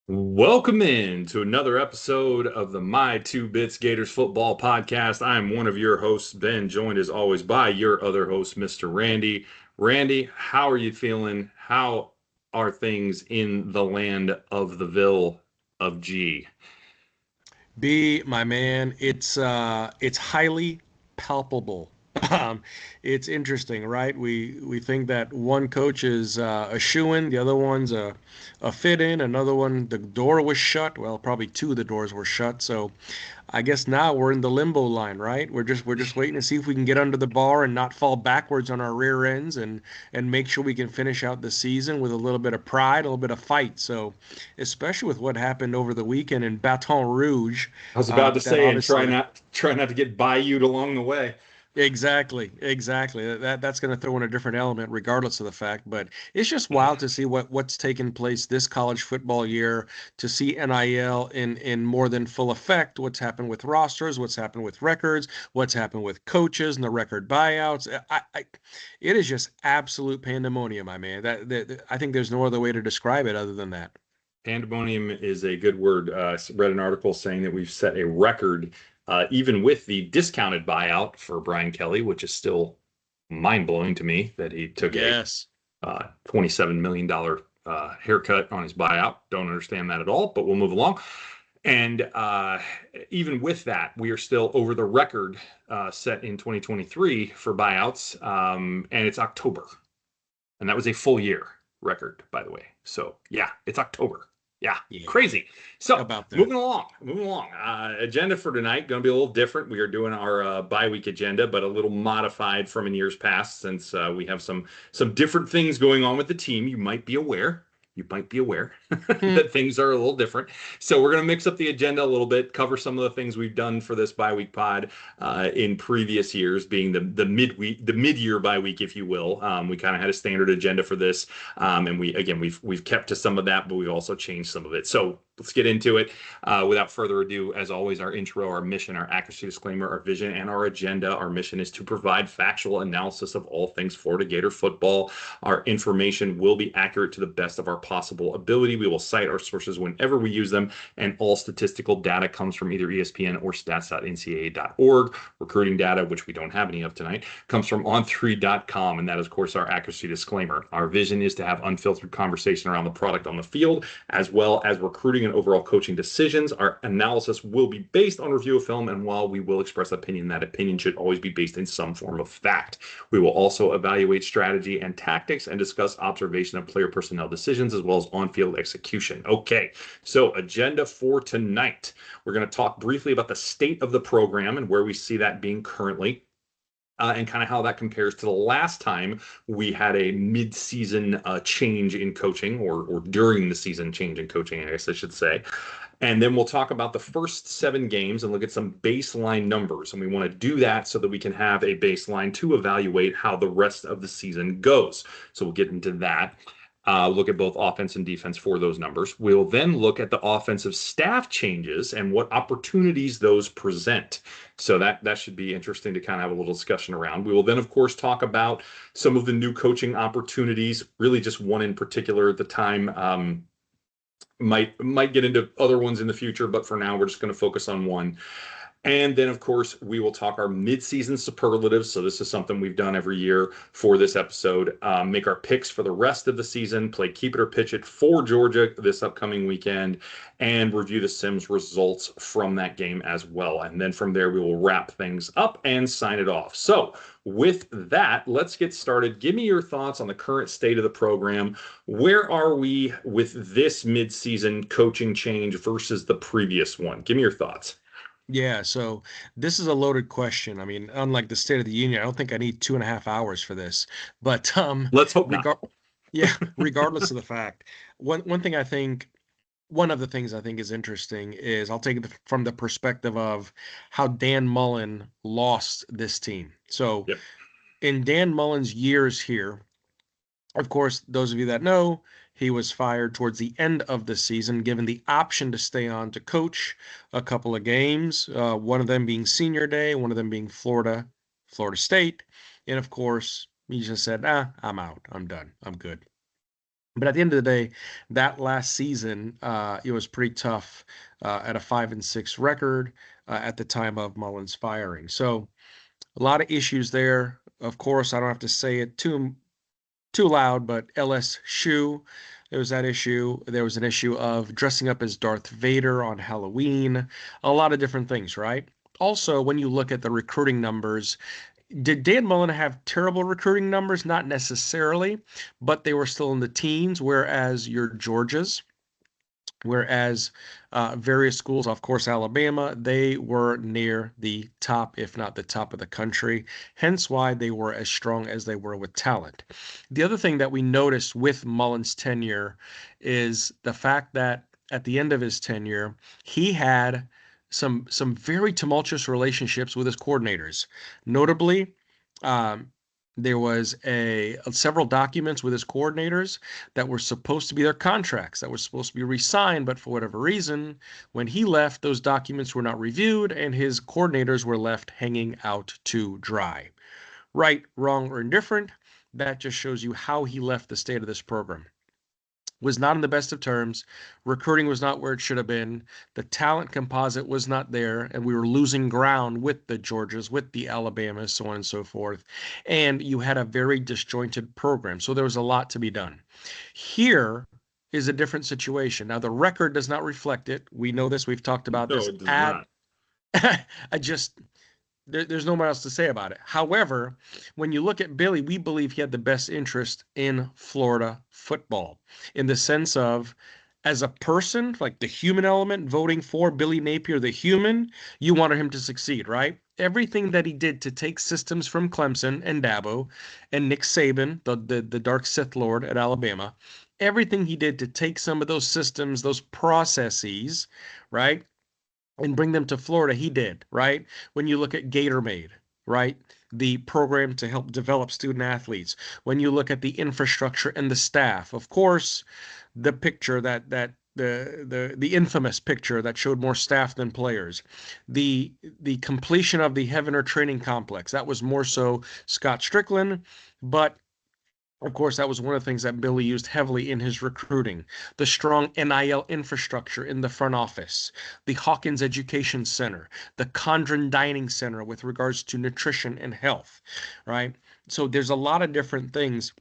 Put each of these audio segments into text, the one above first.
Welcome in to another episode of the My Two Bits Gators Football Podcast. I'm one of your hosts, Ben, joined as always by your other host, Mr. Randy. Randy, how are you feeling? How are things in the land of the Ville of G? B, my man, it's highly palpable. Um, it's interesting, right? We think that one coach is a shoo-in, the other one's a fit-in, another one the door was shut. Well, probably two of the doors were shut. So I guess now we're in the limbo line, right? We're just waiting to see if we can get under the bar and not fall backwards on our rear ends and make sure we can finish out the season with a little bit of pride, a little bit of fight. So, especially with what happened over the weekend in Baton Rouge, I was about to that say, and try obviously. not to get bayoued along the way. Exactly. That's going to throw in a different element, regardless of the fact. But it's just wild to see what's taken place this college football year, to see NIL in more than full effect. What's happened with rosters, what's happened with records, what's happened with coaches and the record buyouts. It is just absolute pandemonium, my man. I think there's no other way to describe it other than that. Pandemonium is a good word. Read an article saying that we've set a record, even with the discounted buyout for Brian Kelly, which is still mind blowing to me that he took a Yes. $27 million haircut on his buyout. Don't understand that at all, but we'll move along. And even with that, we are still over the record set in 2023 for buyouts, and it's October. And that was a full year record, by the way. So, yeah, it's October. Yeah, Yeah. crazy. So, About that. moving along. Agenda for tonight going to be a little different. We are doing our bye-week agenda, but a little modified from in years past, since we have some different things going on with the team. You might be aware. You might be aware Hmm. that things are a little different. So we're going to mix up the agenda a little bit, cover some of the things we've done for this bye-week pod in previous years, being the midweek, the mid-year bye-week, if you will. We kind of had a standard agenda for this, and we've kept to some of that, but we've also changed some of it. So let's get into it. Without further ado, as always, our intro, our mission, our accuracy disclaimer, our vision, and our agenda. Our mission is to provide factual analysis of all things Florida Gator football. Our information will be accurate to the best of our possible ability. We will cite our sources whenever we use them, and all statistical data comes from either ESPN or stats.ncaa.org. Recruiting data, which we don't have any of tonight, comes from on3.com, and that is, of course, our accuracy disclaimer. Our vision is to have unfiltered conversation around the product on the field, as well as recruiting and overall coaching decisions. Our analysis will be based on review of film, and while we will express opinion, that opinion should always be based in some form of fact. We will also evaluate strategy and tactics and discuss observation of player personnel decisions as well as on-field execution. Okay, so agenda for tonight. We're going to talk briefly about the state of the program and where we see that being currently. And kind of how that compares to the last time we had a mid-season change in coaching, or during the season change in coaching, I guess I should say. And then we'll talk about the first 7 games and look at some baseline numbers. And we want to do that so that we can have a baseline to evaluate how the rest of the season goes. So we'll get into that. Look at both offense and defense for those numbers. We'll then look at the offensive staff changes and what opportunities those present. So that should be interesting to kind of have a little discussion around. We will then, of course, talk about some of the new coaching opportunities, really just one in particular at the time. Might get into other ones in the future, but for now, we're just going to focus on one. And then, of course, we will talk our midseason superlatives. So this is something we've done every year for this episode. Make our picks for the rest of the season, play keep it or pitch it for Georgia this upcoming weekend, and review the Sims results from that game as well. And then from there, we will wrap things up and sign it off. So with that, let's get started. Give me your thoughts on the current state of the program. Where are we with this midseason coaching change versus the previous one? Give me your thoughts. Yeah, so this is a loaded question. I mean, unlike the State of the Union, I don't think I need 2.5 hours for this. But Let's hope not. regard yeah, regardless of the fact, one thing I think one of the things I think is interesting is I'll take it from the perspective of how Dan Mullen lost this team. So Yep. in Dan Mullen's years here, of course, those of you that know, he was fired towards the end of the season, given the option to stay on to coach a couple of games, one of them being senior day, one of them being Florida State. And of course, he just said, I'm out. I'm done. I'm good. But at the end of the day, that last season, it was pretty tough at a 5-6 record at the time of Mullins firing. So a lot of issues there. Of course, I don't have to say it too loud, but LS Shoe, there was that issue. There was an issue of dressing up as Darth Vader on Halloween. A lot of different things, right? Also, when you look at the recruiting numbers, did Dan Mullen have terrible recruiting numbers? Not necessarily, but they were still in the teens, whereas your Georgias, whereas various schools, of course, Alabama, they were near the top, if not the top of the country, hence why they were as strong as they were with talent. The other thing that we noticed with Mullen's tenure is the fact that at the end of his tenure, he had some very tumultuous relationships with his coordinators. Notably, um, there was a several documents with his coordinators that were supposed to be their contracts that were supposed to be re-signed, but for whatever reason, when he left, those documents were not reviewed, and his coordinators were left hanging out to dry. Right, wrong, or indifferent, that just shows you how he left the state of this program. Was not in the best of terms. Recruiting was not where it should have been. The talent composite was not there, and we were losing ground with the Georgias, with the Alabamas, so on and so forth. And you had a very disjointed program, so there was a lot to be done. Here is a different situation. Now, the record does not reflect it. We know this. We've talked about No, this it does ad. not. I just there's no more else to say about it. However, when you look at Billy, we believe he had the best interest in Florida football in the sense of as a person, like the human element, voting for Billy Napier, the human, you wanted him to succeed, right? Everything that he did to take systems from Clemson and Dabo and Nick Saban, the dark Sith Lord at Alabama, everything he did to take some of those systems, those processes, right? And bring them to Florida, he did, right? When you look at Gatorade, right? The program to help develop student athletes. When you look at the infrastructure and the staff, of course, the picture the infamous picture that showed more staff than players. The completion of the Heavener training complex, that was more so Scott Strickland, but of course, that was one of the things that Billy used heavily in his recruiting. The strong NIL infrastructure in the front office, the Hawkins Education Center, the Condren Dining Center with regards to nutrition and health, right? So there's a lot of different things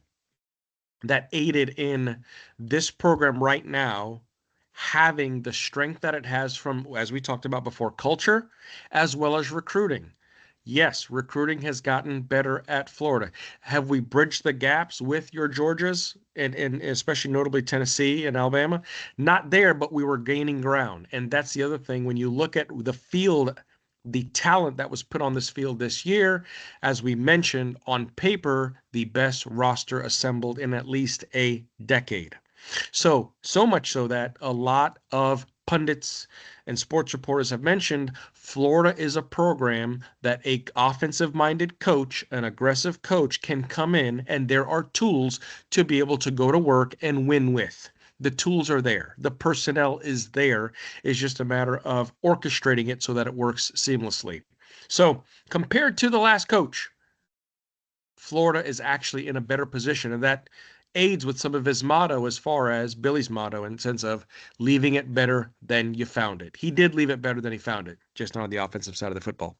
that aided in this program right now having the strength that it has from, as we talked about before, culture as well as recruiting. Yes, recruiting has gotten better at Florida. Have we bridged the gaps with your Georgias and especially notably Tennessee and Alabama? Not there, but we were gaining ground. And that's the other thing. When you look at the field, the talent that was put on this field this year, as we mentioned, on paper, the best roster assembled in at least a decade. So much so that a lot of pundits and sports reporters have mentioned Florida is a program that a offensive minded coach, an aggressive coach can come in and there are tools to be able to go to work and win with. The tools are there. The personnel is there. It's just a matter of orchestrating it so that it works seamlessly. So compared to the last coach, Florida is actually in a better position, and that aids with some of his motto as far as Billy's motto in the sense of leaving it better than you found it. He did leave it better than he found it, just not on the offensive side of the football.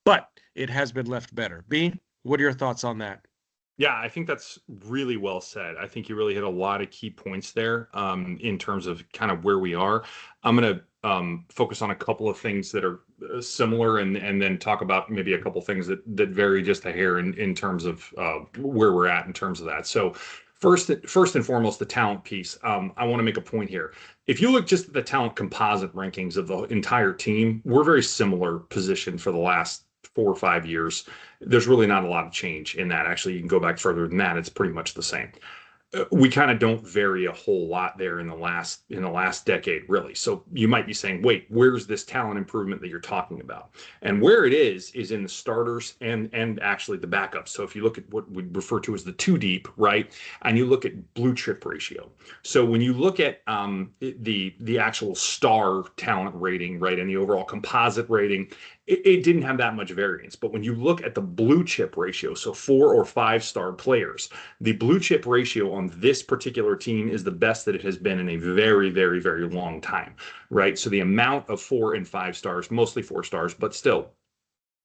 But it has been left better. B, what are your thoughts on that? Yeah, I think that's really well said. I think you really hit a lot of key points there in terms of kind of where we are. I'm going to focus on a couple of things that are similar and then talk about maybe a couple things that vary just a hair in terms of where we're at in terms of that. So first and foremost, the talent piece. I want to make a point here. If you look just at the talent composite rankings of the entire team, we're very similar position for the last 4 or 5 years. There's really not a lot of change in that. Actually, you can go back further than that. It's pretty much the same. We kind of don't vary a whole lot there in the last decade, really. So you might be saying, wait, where's this talent improvement that you're talking about? And where it is in the starters and actually the backups. So if you look at what we refer to as the two deep, right, and you look at blue chip ratio. So when you look at the actual star talent rating, right, and the overall composite rating, it didn't have that much variance. But when you look at the blue chip ratio, so 4 or 5 star players, the blue chip ratio on this particular team is the best that it has been in a very, very, very long time, right? So the amount of 4 and 5 stars, mostly 4 stars, but still,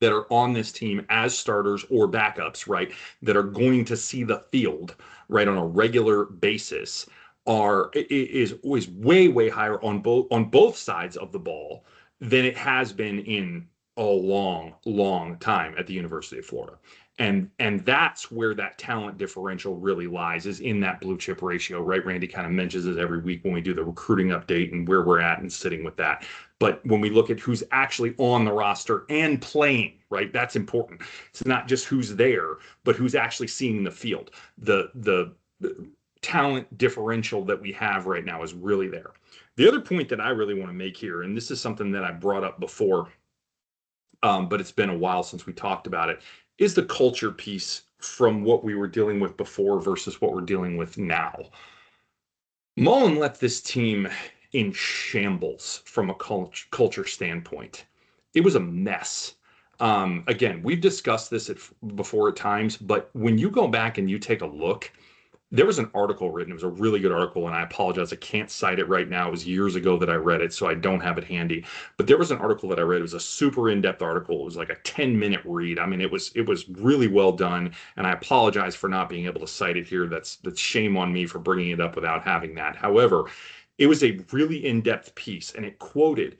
that are on this team as starters or backups, right, that are going to see the field, right, on a regular basis is way, way higher on both sides of the ball than it has been in a long, long time at the University of Florida. And that's where that talent differential really lies, is in that blue chip ratio, right? Randy kind of mentions it every week when we do the recruiting update and where we're at and sitting with that. But when we look at who's actually on the roster and playing, right, that's important. It's not just who's there, but who's actually seeing the field. The talent differential that we have right now is really there. The other point that I really want to make here, and this is something that I brought up before, but it's been a while since we talked about it, is the culture piece from what we were dealing with before versus what we're dealing with now. Mullen left this team in shambles from a culture standpoint. It was a mess. Again, we've discussed this before at times, but when you go back and you take a look, there was an article written. It was a really good article, and I apologize, I can't cite it right now. It was years ago that I read it, so I don't have it handy. But there was an article that I read. It was a super in-depth article. It was like a 10-minute read. I mean, it was really well done, and I apologize for not being able to cite it here. That's shame on me for bringing it up without having that. However, it was a really in-depth piece, and it quoted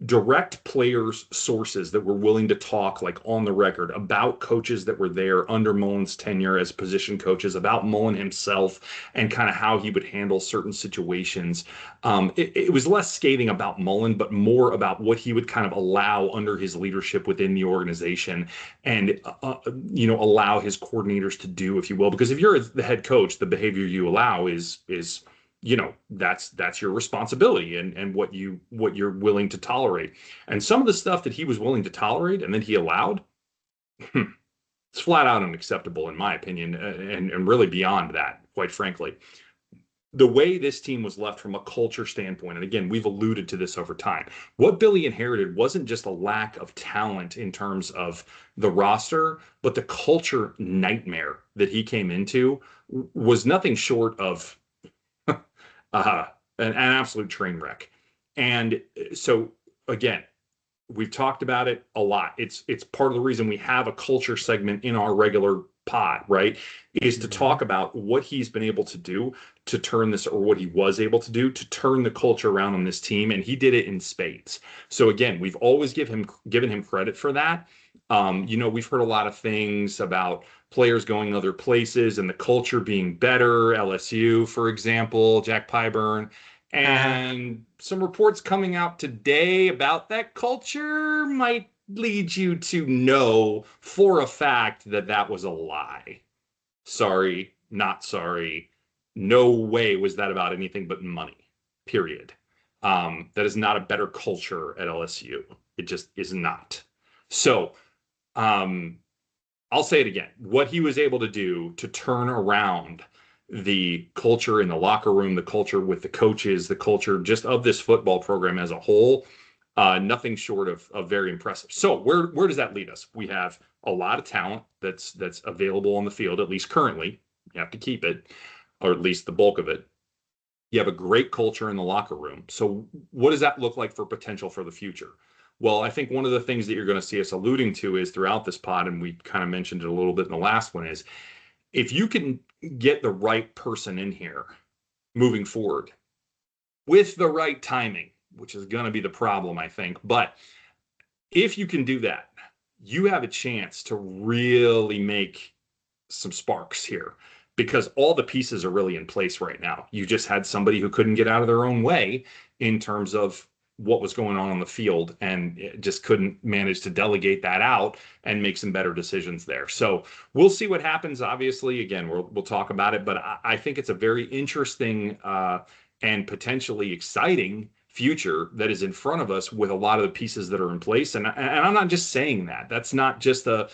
direct players sources that were willing to talk, like on the record, about coaches that were there under Mullen's tenure as position coaches, about Mullen himself and kind of how he would handle certain situations. It was less scathing about Mullen, but more about what he would kind of allow under his leadership within the organization, and allow his coordinators to do, if you will. Because if you're the head coach, the behavior you allow is that's your responsibility, and what you're willing to tolerate. And some of the stuff that he was willing to tolerate and that he allowed, it's flat out unacceptable in my opinion, and really beyond that, quite frankly. The way this team was left from a culture standpoint, and again, we've alluded to this over time, what Billy inherited wasn't just a lack of talent in terms of the roster, but the culture nightmare that he came into was nothing short of an absolute train wreck. And so, again, we've talked about it a lot. It's part of the reason we have a culture segment in our regular pod, right? Is to talk about what he's been able to do to turn this, or what he was able to do to turn the culture around on this team, and he did it in spades. So again, we've always given him credit for that. We've heard a lot of things about players going other places and the culture being better. LSU, for example, Jack Pyburn, and some reports coming out today about that culture might lead you to know for a fact that that was a lie. Sorry, not sorry. No way was that about anything but money, period. That is not a better culture at LSU. It just is not. So, I'll say it again. What he was able to do to turn around the culture in the locker room, the culture with the coaches, the culture just of this football program as a whole, nothing short of very impressive. So where does that lead us? We have a lot of talent that's available on the field, at least currently. You have to keep it, or at least the bulk of it. You have a great culture in the locker room. So what does that look like for potential for the future? Well, I think one of the things that you're going to see us alluding to is throughout this pod, and we kind of mentioned it a little bit in the last one, is if you can get the right person in here moving forward with the right timing, which is going to be the problem, I think. But if you can do that, you have a chance to really make some sparks here, because all the pieces are really in place right now. You just had somebody who couldn't get out of their own way in terms of what was going on the field, and just couldn't manage to delegate that out and make some better decisions there. So we'll see what happens. Obviously, again, we'll talk about it, but I think it's a very interesting and potentially exciting future that is in front of us with a lot of the pieces that are in place. And I'm not just saying that. That's not just a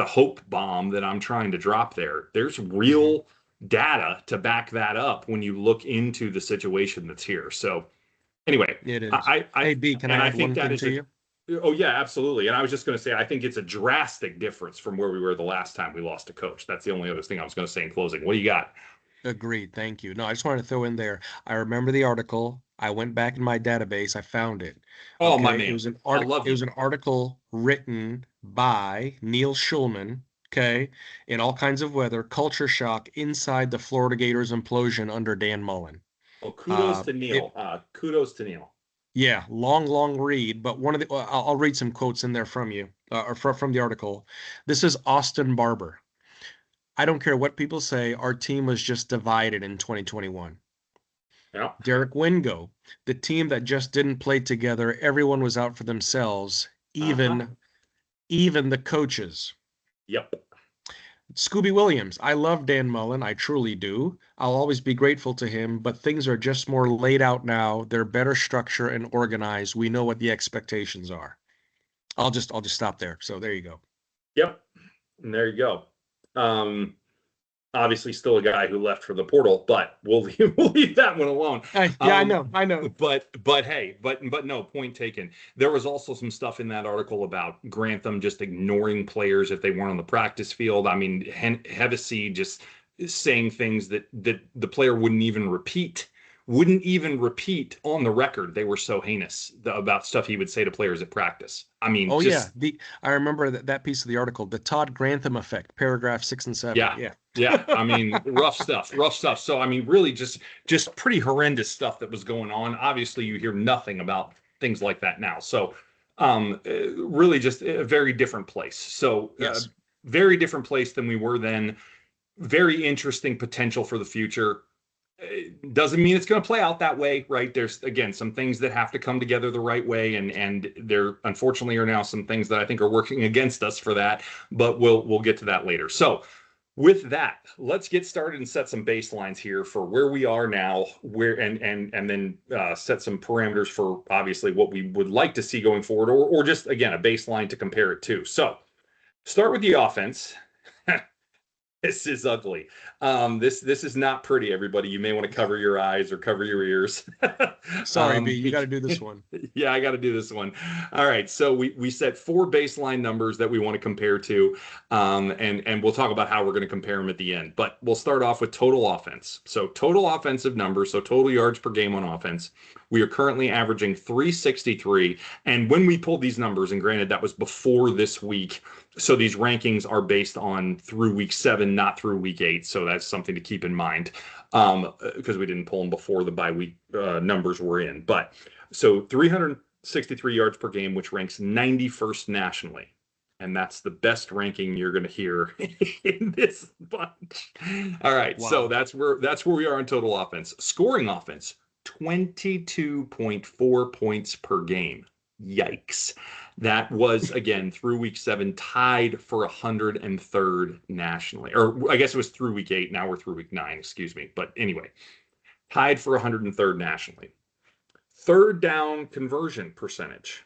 hope bomb that I'm trying to drop there. There's real data to back that up when you look into the situation that's here. So anyway, It is. I Hey, B, can I and I add think one that thing is to you? Oh yeah, absolutely. And I was just going to say, I think it's a drastic difference from where we were the last time we lost a coach. That's the only other thing I was going to say in closing. What do you got? Agreed. Thank you. No, I just wanted to throw in there. I remember the article. I went back in my database. I found it. Oh, my Okay. It man. was an I article. love It you. was an article written by Neil Schulman. Okay. In all kinds of weather, culture shock inside the Florida Gators implosion under Dan Mullen. Well, kudos to It Neil. Kudos to Neil. Yeah, long read, but one of the I'll read some quotes in there from you or from the article. This is Austin Barber. I don't care what people say, our team was just divided in 2021. Yeah. Derek Wingo, the team that just didn't play together, everyone was out for themselves, Uh-huh. even the coaches. Yep. Scooby Williams, I love Dan Mullen, I truly do. I'll always be grateful to him, but things are just more laid out now. They're better structured and organized. We know what the expectations are. I'll just stop there. So there you go. Yep. And there you go. Um, Obviously still a guy who left for the portal, but we'll leave that one alone. Yeah, I know. But hey, but no, point taken. There was also some stuff in that article about Grantham just ignoring players if they weren't on the practice field. I mean, Hevesy just saying things that the player wouldn't even repeat on the record. They were so heinous about stuff he would say to players at practice. I mean, Oh yeah, just the I remember that piece of the article, the Todd Grantham effect, paragraph 6 and 7. yeah. Yeah. Yeah, I mean, rough stuff, rough stuff. So, I mean, really just pretty horrendous stuff that was going on. Obviously, you hear nothing about things like that now. So, really just a very different place. So, Yes. very different place than we were then. Very interesting potential for the future. Doesn't mean it's going to play out that way, right? There's again some things that have to come together the right way, and there unfortunately are now some things that I think are working against us for that. But we'll get to that later. So with that, let's get started and set some baselines here for where we are now, where and then set some parameters for obviously what we would like to see going forward, or just again a baseline to compare it to. So start with the offense. This is ugly. This is not pretty, everybody. You may want to cover your eyes or cover your ears. Sorry, B, you got to do this one. Yeah, I got to do this one. All right, so we set four baseline numbers that we want to compare to, and we'll talk about how we're going to compare them at the end. But we'll start off with total offense. So total offensive numbers, so total yards per game on offense. We are currently averaging 363, and when we pulled these numbers, and granted that was before this week, so these rankings are based on through week 7, not through week 8. So that's something to keep in mind because we didn't pull them before the bye week numbers were in. But so 363 yards per game, which ranks 91st nationally. And that's the best ranking you're going to hear in this bunch. All right, so Wow. that's where we are on total offense. Scoring offense, 22.4 points per game. Yikes. That was, again, through week 7, tied for 103rd nationally. Or I guess it was through week 8. Now we're through week 9, excuse me. But anyway, tied for 103rd nationally. Third down conversion percentage,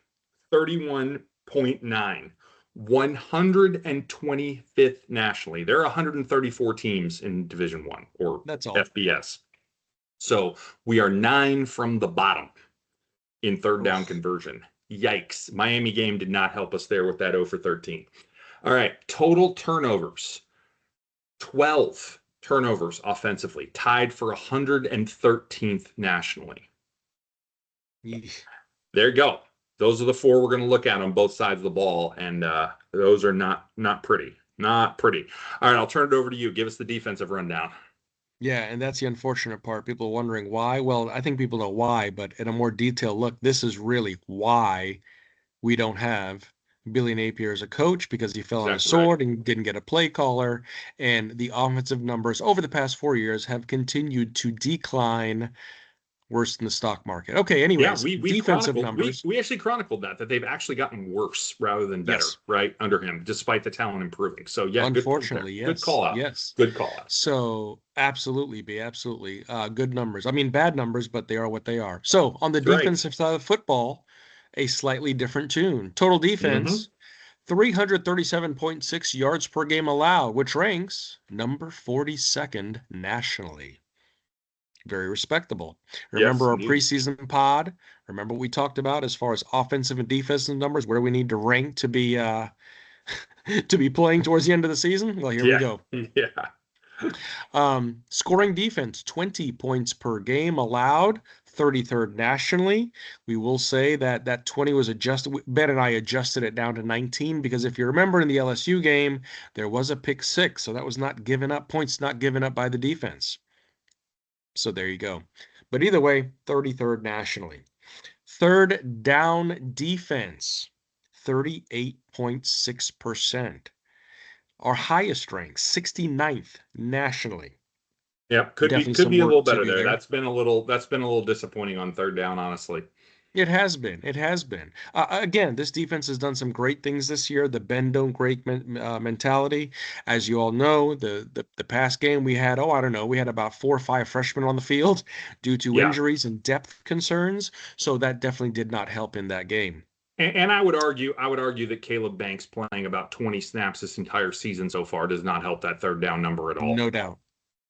31.9. 125th nationally. There are 134 teams in Division 1 or That's all. FBS. So we are 9 from the bottom in third down Oof. conversion. Yikes. Miami game did not help us there with that 0 for 13. All right. Total turnovers, 12 turnovers offensively, tied for 113th nationally. Yeesh. There you go. Those are the four we're going to look at on both sides of the ball, and those are not pretty. Not pretty. All right, I'll turn it over to you. Give us the defensive rundown. Yeah, and that's the unfortunate part. People are wondering why. Well, I think people know why, but in a more detailed look, this is really why we don't have Billy Napier as a coach because he fell on his Exactly right. sword and didn't get a play caller. And the offensive numbers over the past 4 years have continued to decline worse than the stock market. Okay, Yeah, anyways, we defensive chronicled numbers. we actually chronicled that they've actually gotten worse rather than better, Yes. right, under him, despite the talent improving. So yeah, good point there. Unfortunately, Good yes. call out. Yes. Good call out. So absolutely, be absolutely good numbers. I mean, bad numbers, but they are what they are. So on the That's right. defensive side of football, a slightly different tune. Total Mm-hmm. defense, 337.6 yards per game allowed, which ranks number 42nd nationally. Very respectable. Yes, Remember our indeed. preseason pod? Remember what we talked about as far as offensive and defensive numbers, where we need to rank to be to be playing towards the end of the season? Well, here we Yeah. go. Yeah. Scoring defense, 20 points per game allowed, 33rd nationally. We will say that that 20 was adjusted. Ben and I adjusted it down to 19 because if you remember in the LSU game, there was a pick six. So that was not given up, points not given up by the defense. So there you go. But either way, 33rd nationally. Third down defense, 38.6%. Our highest rank, 69th nationally. Yep. Definitely Could some be a work little to better do there. there. That's been a little disappointing on third down, honestly. It has been. It has been. Again, this defense has done some great things this year. The bend don't break mentality, as you all know. The past game we had, I don't know, we had about 4 or 5 freshmen on the field due to Yeah. injuries and depth concerns. So that definitely did not help in that game. And I would argue that Caleb Banks playing about 20 snaps this entire season so far does not help that third down number at all. No doubt.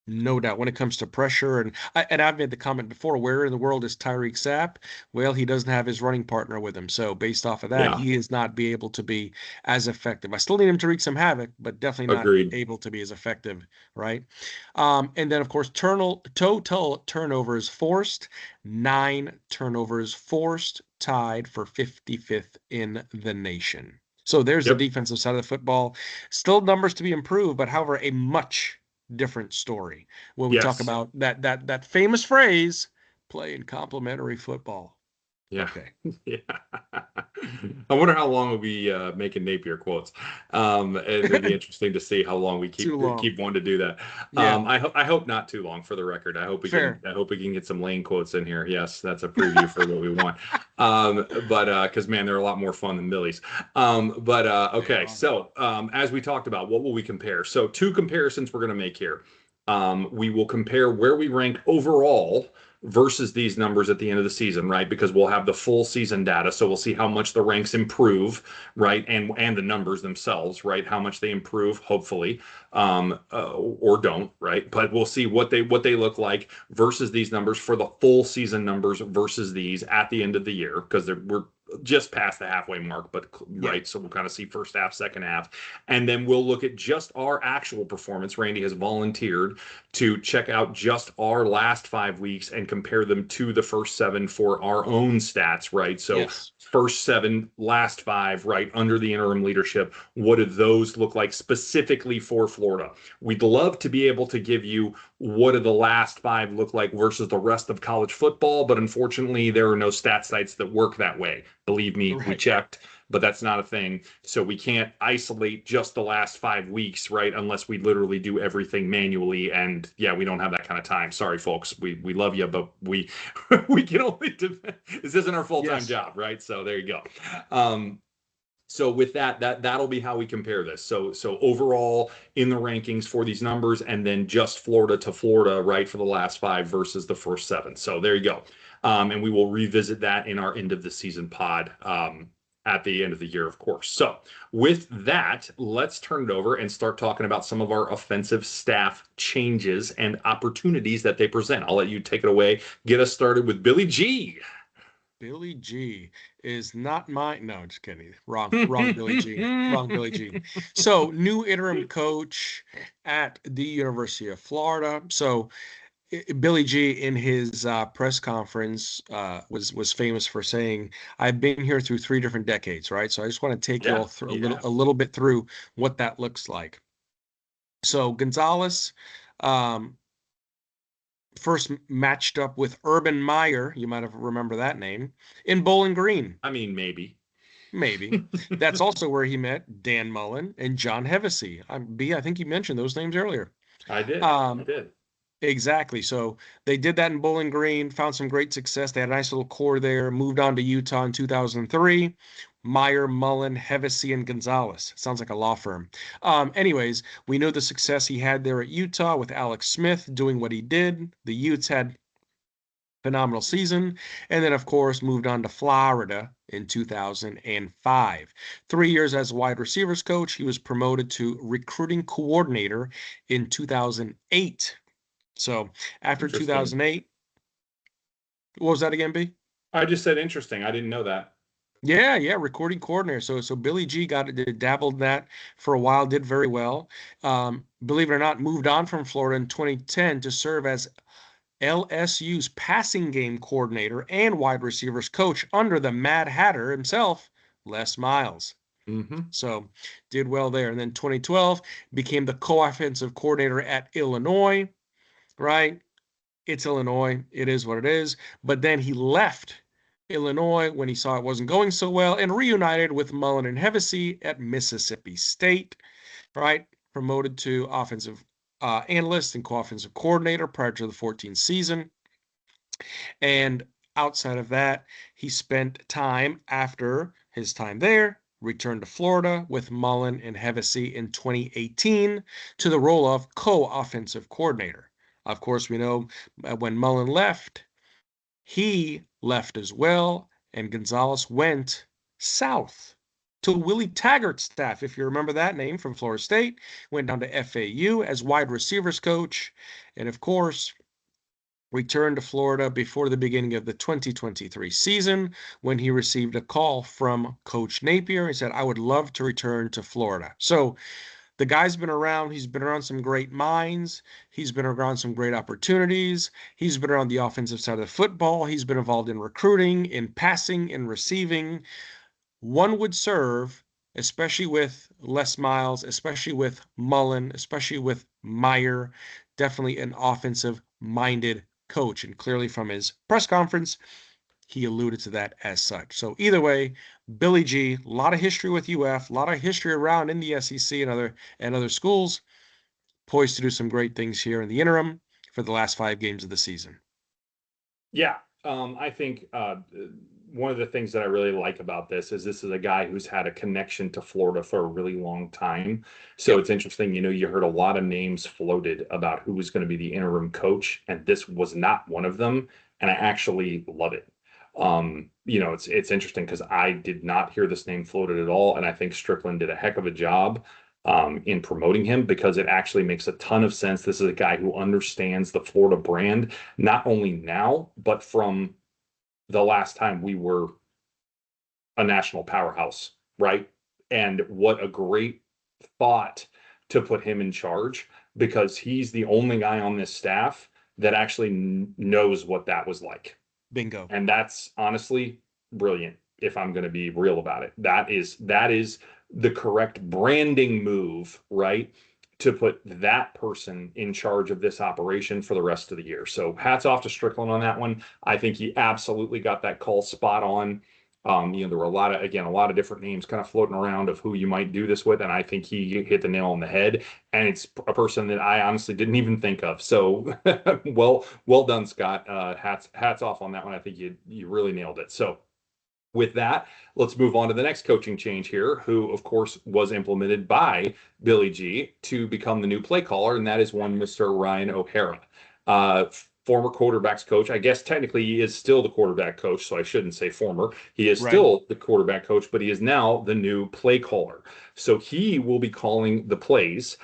No doubt. When it comes to pressure, and I've made the comment before, where in the world is Tyreek Sapp? Well, he doesn't have his running partner with him. So based off of that, Yeah. he is not be able to be as effective. I still need him to wreak some havoc, but definitely not Agreed. able to be as effective, right? And then of course, total turnovers forced, 9 turnovers forced, tied for 55th in the nation. So there's the Yep. defensive side of the football. Still numbers to be improved, but however, a much different story when we talk Yes. about that famous phrase, playing complementary football. Yeah. Okay. Yeah. I wonder how long we'll be making Napier quotes. It'll be interesting to see how long we Too long. keep wanting to do that. Yeah. I hope not too long for the record. Fair. I hope we can get some Lane quotes in here. Yes, that's a preview for what we want. But because man, they're a lot more fun than Millie's. They Okay, are. so as we talked about, what will we compare? So two comparisons we're going to make here. We will compare where we rank overall versus these numbers at the end of the season, right? Because we'll have the full season data, so we'll see how much the ranks improve, right? And the numbers themselves, right? How much they improve, hopefully, or don't, right? But we'll see what they look like versus these numbers for the full season numbers versus these at the end of the year, because we're just past the halfway mark, but Yeah. right, so we'll kind of see first half, second half, and then we'll look at just our actual performance. Randy has volunteered to check out just our last 5 weeks and compare them to the first seven for our own stats, right? So Yes. first seven, last five, right, under the interim leadership. What do those look like specifically for Florida? We'd love to be able to give you what do the last five look like versus the rest of college football, but unfortunately, there are no stat sites that work that way. Believe me, we Right. checked, but that's not a thing. So we can't isolate just the last 5 weeks, right? Unless we literally do everything manually. And yeah, we don't have that kind of time. Sorry, folks. We love you, but we we can only do this isn't our full-time Yes. job, right? So there you go. So with that'll be how we compare this. So overall in the rankings for these numbers, and then just Florida to Florida, right, for the last five versus the first seven. So there you go. And we will revisit that in our end of the season pod at the end of the year, of course. So with that, let's turn it over and start talking about some of our offensive staff changes and opportunities that they present. I'll let you take it away. Get us started with Billy G. Billy G is not my no, just kidding. Wrong Billy G. Wrong Billy G. So new interim coach at the University of Florida. So Billy G in his press conference was famous for saying, "I've been here through 3 different decades, right?" So I just want to take you Yeah, all through you a have. little bit through what that looks like. So Gonzalez um, first matched up with Urban Meyer. You might have remember that name in Bowling Green. I mean, maybe. Maybe that's also where he met Dan Mullen and John Hevesy. I think you mentioned those names earlier. I did. I Um, did. Exactly. So they did that in Bowling Green, found some great success. They had a nice little core there, moved on to Utah in 2003. Meyer, Mullen, Hevesy, and Gonzalez. Sounds like a law firm. Anyways, we know the success he had there at Utah with Alex Smith doing what he did. The Utes had phenomenal season. And then, of course, moved on to Florida in 2005. 3 years as wide receivers coach. He was promoted to recruiting coordinator in 2008. So after Interesting. 2008, what was that again, B? I just said interesting. I didn't know that. Yeah, yeah, recording coordinator. So Billy G dabbled in that for a while, did very well. Believe it or not, moved on from Florida in 2010 to serve as LSU's passing game coordinator and wide receivers coach under the Mad Hatter himself, Les Miles. Mm-hmm. So did well there. And then 2012 became the co-offensive coordinator at Illinois, right? It's Illinois. It is what it is. But then he left Illinois when he saw it wasn't going so well and reunited with Mullen and Hevesy at Mississippi State, right? Promoted to offensive analyst and co-offensive coordinator prior to the 14th season. And outside of that, he spent time after his time there, returned to Florida with Mullen and Hevesy in 2018 to the role of co-offensive coordinator. Of course, we know when Mullen left, he left as well, and Gonzalez went south to Willie Taggart's staff, if you remember that name from Florida State, went down to FAU as wide receivers coach, and of course, returned to Florida before the beginning of the 2023 season when he received a call from Coach Napier. He said, I would love to return to Florida. So the guy's been around. He's been around some great minds. He's been around some great opportunities. He's been around the offensive side of the football. He's been involved in recruiting, in passing, in receiving. One would serve, especially with Les Miles, especially with Mullen, especially with Meyer, definitely an offensive minded coach. And clearly from his press conference, he alluded to that as such. So either way, Billy G, a lot of history with UF, a lot of history around in the SEC and other schools, poised to do some great things here in the interim for the last 5 games of the season. Yeah, I think one of the things that I really like about this is a guy who's had a connection to Florida for a really long time. So Yep. it's interesting, you heard a lot of names floated about who was going to be the interim coach, and this was not one of them. And I actually love it. It's interesting because I did not hear this name floated at all, and I think Strickland did a heck of a job in promoting him because it actually makes a ton of sense. This is a guy who understands the Florida brand, not only now, but from the last time we were a national powerhouse, right? And what a great thought to put him in charge because he's the only guy on this staff that actually knows what that was like. Bingo. And that's honestly brilliant if I'm going to be real about it. That is the correct branding move, right? To put that person in charge of this operation for the rest of the year. So hats off to Strickland on that one. I think he absolutely got that call spot on. There were a lot of different names kind of floating around of who you might do this with, and I think he hit the nail on the head. And it's a person that I honestly didn't even think of. So well done, Scott. Hats off on that one. I think you really nailed it. So with that, let's move on to the next coaching change here, who, of course, was implemented by Billy G to become the new play caller, and that is one Mr. Ryan O'Hara. Former quarterbacks coach. I guess technically he is still the quarterback coach, so I shouldn't say former. He is Right. still the quarterback coach, but he is now the new play caller. So he will be calling the plays.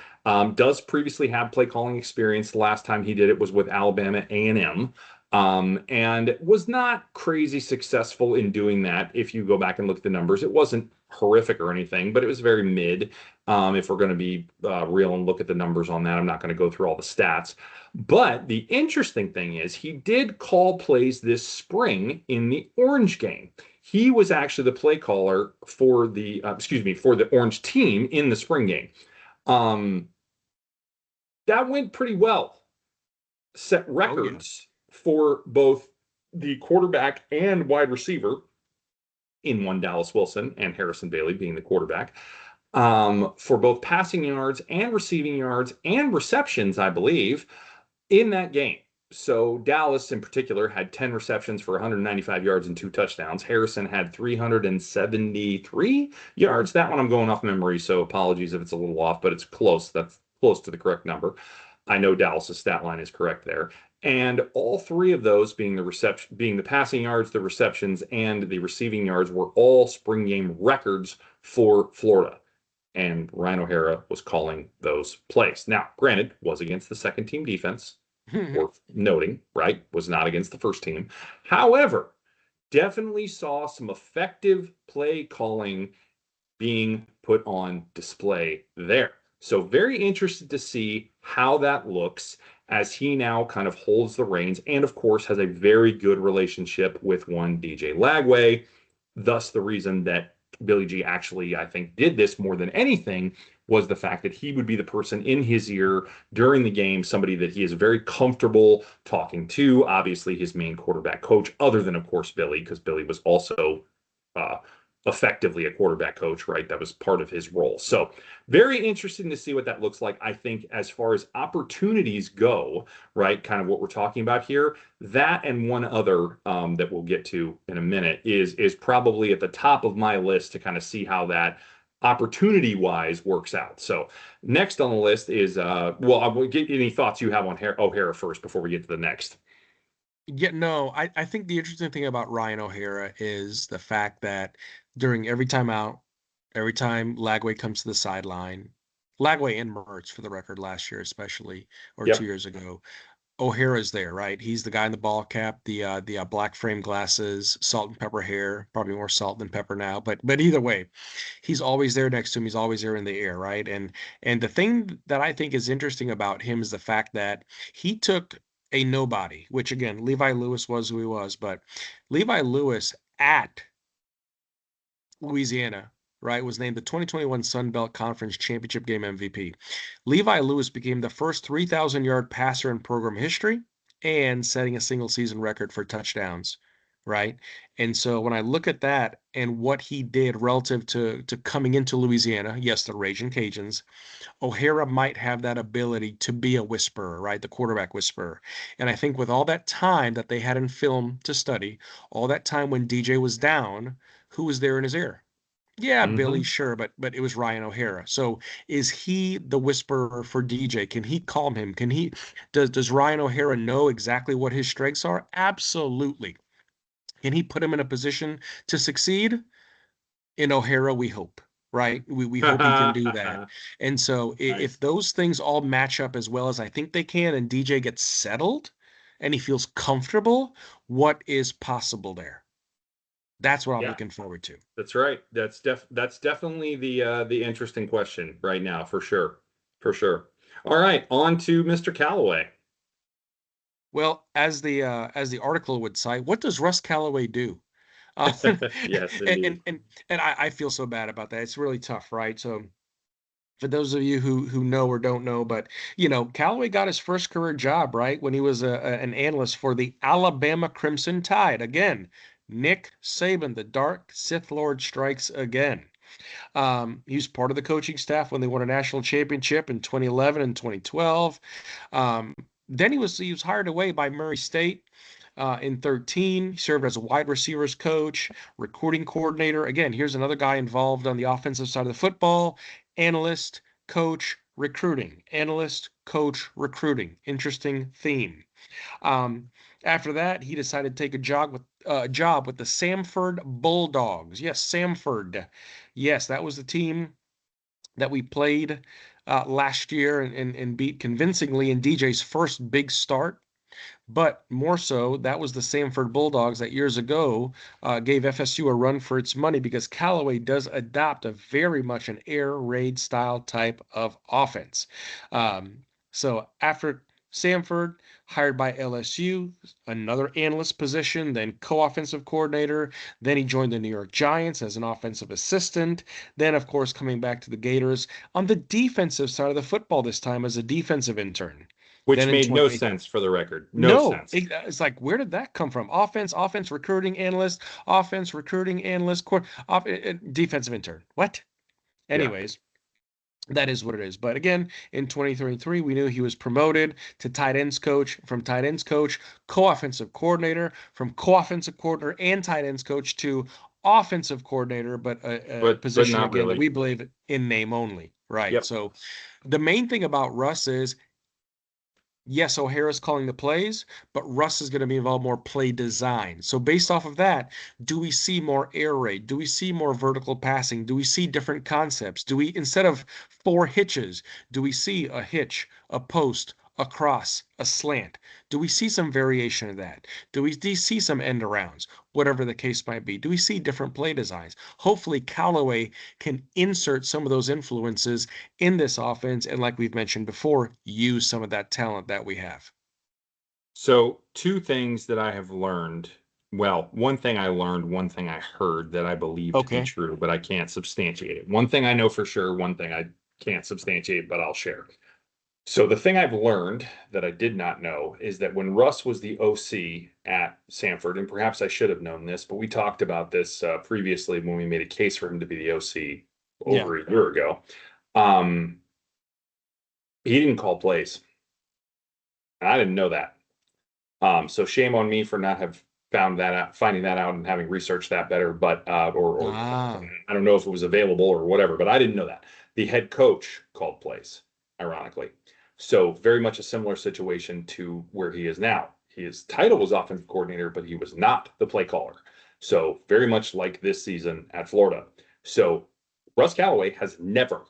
Does previously have play calling experience. The last time he did it was with Alabama A&M. And was not crazy successful in doing that. If you go back and look at the numbers, it wasn't horrific or anything, but it was very mid. If we're going to be real and look at the numbers on that, I'm not going to go through all the stats. But the interesting thing is he did call plays this spring in the Orange game. He was actually the play caller for for the Orange team in the spring game. Um, that went pretty well. Set Oh, yeah. records for both the quarterback and wide receiver in one Dallas Wilson and Harrison Bailey being the quarterback for both passing yards and receiving yards and receptions, I believe, in that game. So Dallas in particular had 10 receptions for 195 yards and 2 touchdowns. Harrison had 373 yards. That one I'm going off memory, so apologies if it's a little off, but it's close. That's close to the correct number. I know Dallas's stat line is correct there. And all three of those being the passing yards, the receptions, and the receiving yards were all spring game records for Florida. And Ryan O'Hara was calling those plays. Now, granted, was against the second team defense, worth noting, right? Was not against the first team. However, definitely saw some effective play calling being put on display there. So very interested to see how that looks as he now kind of holds the reins and of course has a very good relationship with one DJ Lagway. Thus the reason that Billy G actually, I think, did this more than anything was the fact that he would be the person in his ear during the game, somebody that he is very comfortable talking to, obviously his main quarterback coach, other than, of course, Billy, because Billy was also uh, effectively a quarterback coach, right? That was part of his role. So, very interesting to see what that looks like. I think, as far as opportunities go, right? Kind of what we're talking about here, that and one other that we'll get to in a minute is probably at the top of my list to kind of see how that opportunity wise works out. So, next on the list is well, I will get any thoughts you have on O'Hara first before we get to the next. Yeah, no, I think the interesting thing about Ryan O'Hara is the fact that during every timeout, every time Lagway comes to the sideline, Lagway and Mertz for the record last year especially, or two Yep. years ago, O'Hara's there, right? He's the guy in the ball cap, the black frame glasses, salt and pepper hair, probably more salt than pepper now, but either way, he's always there next to him. He's always there in the air, right? And the thing that I think is interesting about him is the fact that he took a nobody, which again, Levi Lewis was who he was, but Levi Lewis at Louisiana, right, was named the 2021 Sun Belt Conference Championship Game MVP. Levi Lewis became the first 3,000-yard passer in program history and setting a single season record for touchdowns, right? And so when I look at that and what he did relative to coming into Louisiana, yes, the Raging Cajuns, O'Hara might have that ability to be a whisperer, right? The quarterback whisperer. And I think with all that time that they had in film to study, all that time when DJ was down, who was there in his ear? Yeah, Billy, Mm-hmm. sure, but it was Ryan O'Hara. So is he the whisperer for DJ? Can he calm him? Can he does Ryan O'Hara know exactly what his strengths are? Absolutely. Can he put him in a position to succeed? In O'Hara, we hope, right? We hope he can do that. And so if Nice. those things all match up as well as I think they can, and DJ gets settled and he feels comfortable, what is possible there? That's what I'm Yeah. looking forward to. That's right. That's definitely the interesting question right now, for sure. For sure. All right, on to Mr. Callaway. Well, as the article would cite, what does Russ Callaway do? Um, Yes, and indeed. and and, and I feel so bad about that. It's really tough, right? So for those of you who know or don't know, but Callaway got his first career job, right, when he was an analyst for the Alabama Crimson Tide. Again, Nick Saban, the Dark Sith Lord strikes again. He was part of the coaching staff when they won a national championship in 2011 and 2012. Um, then he was hired away by Murray State in 13. He served as a wide receivers coach, recruiting coordinator. Again, here's another guy involved on the offensive side of the football, analyst, coach, recruiting, analyst, coach, recruiting. Interesting theme. Um, After that, he decided to take a job with the Samford Bulldogs. Yes, Samford. Yes, that was the team that we played last year and beat convincingly in DJ's first big start. But more so, that was the Samford Bulldogs that years ago gave FSU a run for its money because Callaway does adopt a very much an air raid style type of offense. So after Samford, hired by LSU, another analyst position, then co-offensive coordinator. Then he joined the New York Giants as an offensive assistant. Then, of course, coming back to the Gators on the defensive side of the football this time as a defensive intern. Which Then in made no 20, sense for the record. No no, sense. it's like, where did that come from? Offense recruiting analyst, offense recruiting analyst, defensive intern. What? Yeah. Anyways, that is what it is. But again, in 2023, we knew he was promoted to tight ends coach, from tight ends coach, co-offensive coordinator, from co-offensive coordinator and tight ends coach to offensive coordinator, but a But position not again that really. we believe in name only, right? Yep. So the main thing about Russ is yes, O'Hara's calling the plays, but Russ is going to be involved more play design. So based off of that, do we see more air raid? Do we see more vertical passing? Do we see different concepts? Do we, instead of four hitches, do we see a hitch, a post, a cross, a slant? Do we see some variation of that? Do we see some end arounds, whatever the case might be? Do we see different play designs? Hopefully, Callaway can insert some of those influences in this offense and, like we've mentioned before, use some of that talent that we have. So, two things that I have learned. Well, one thing I learned, one thing I heard that I believe to be Okay. true, but I can't substantiate it. One thing I know for sure, one thing I can't substantiate, but I'll share. So, the thing I've learned that I did not know is that when Russ was the OC at Samford, and perhaps I should have known this, but we talked about this previously when we made a case for him to be the OC Yeah. over a year ago. Um, he didn't call plays. I didn't know that. So shame on me for not have found that out, finding that out and having researched that better, but or Ah, I don't know if it was available or whatever, but I didn't know that. The head coach called plays, ironically. So very much a similar situation to where he is now. His title was offensive coordinator, but he was not the play caller. So very much like this season at Florida. So Russ Callaway has never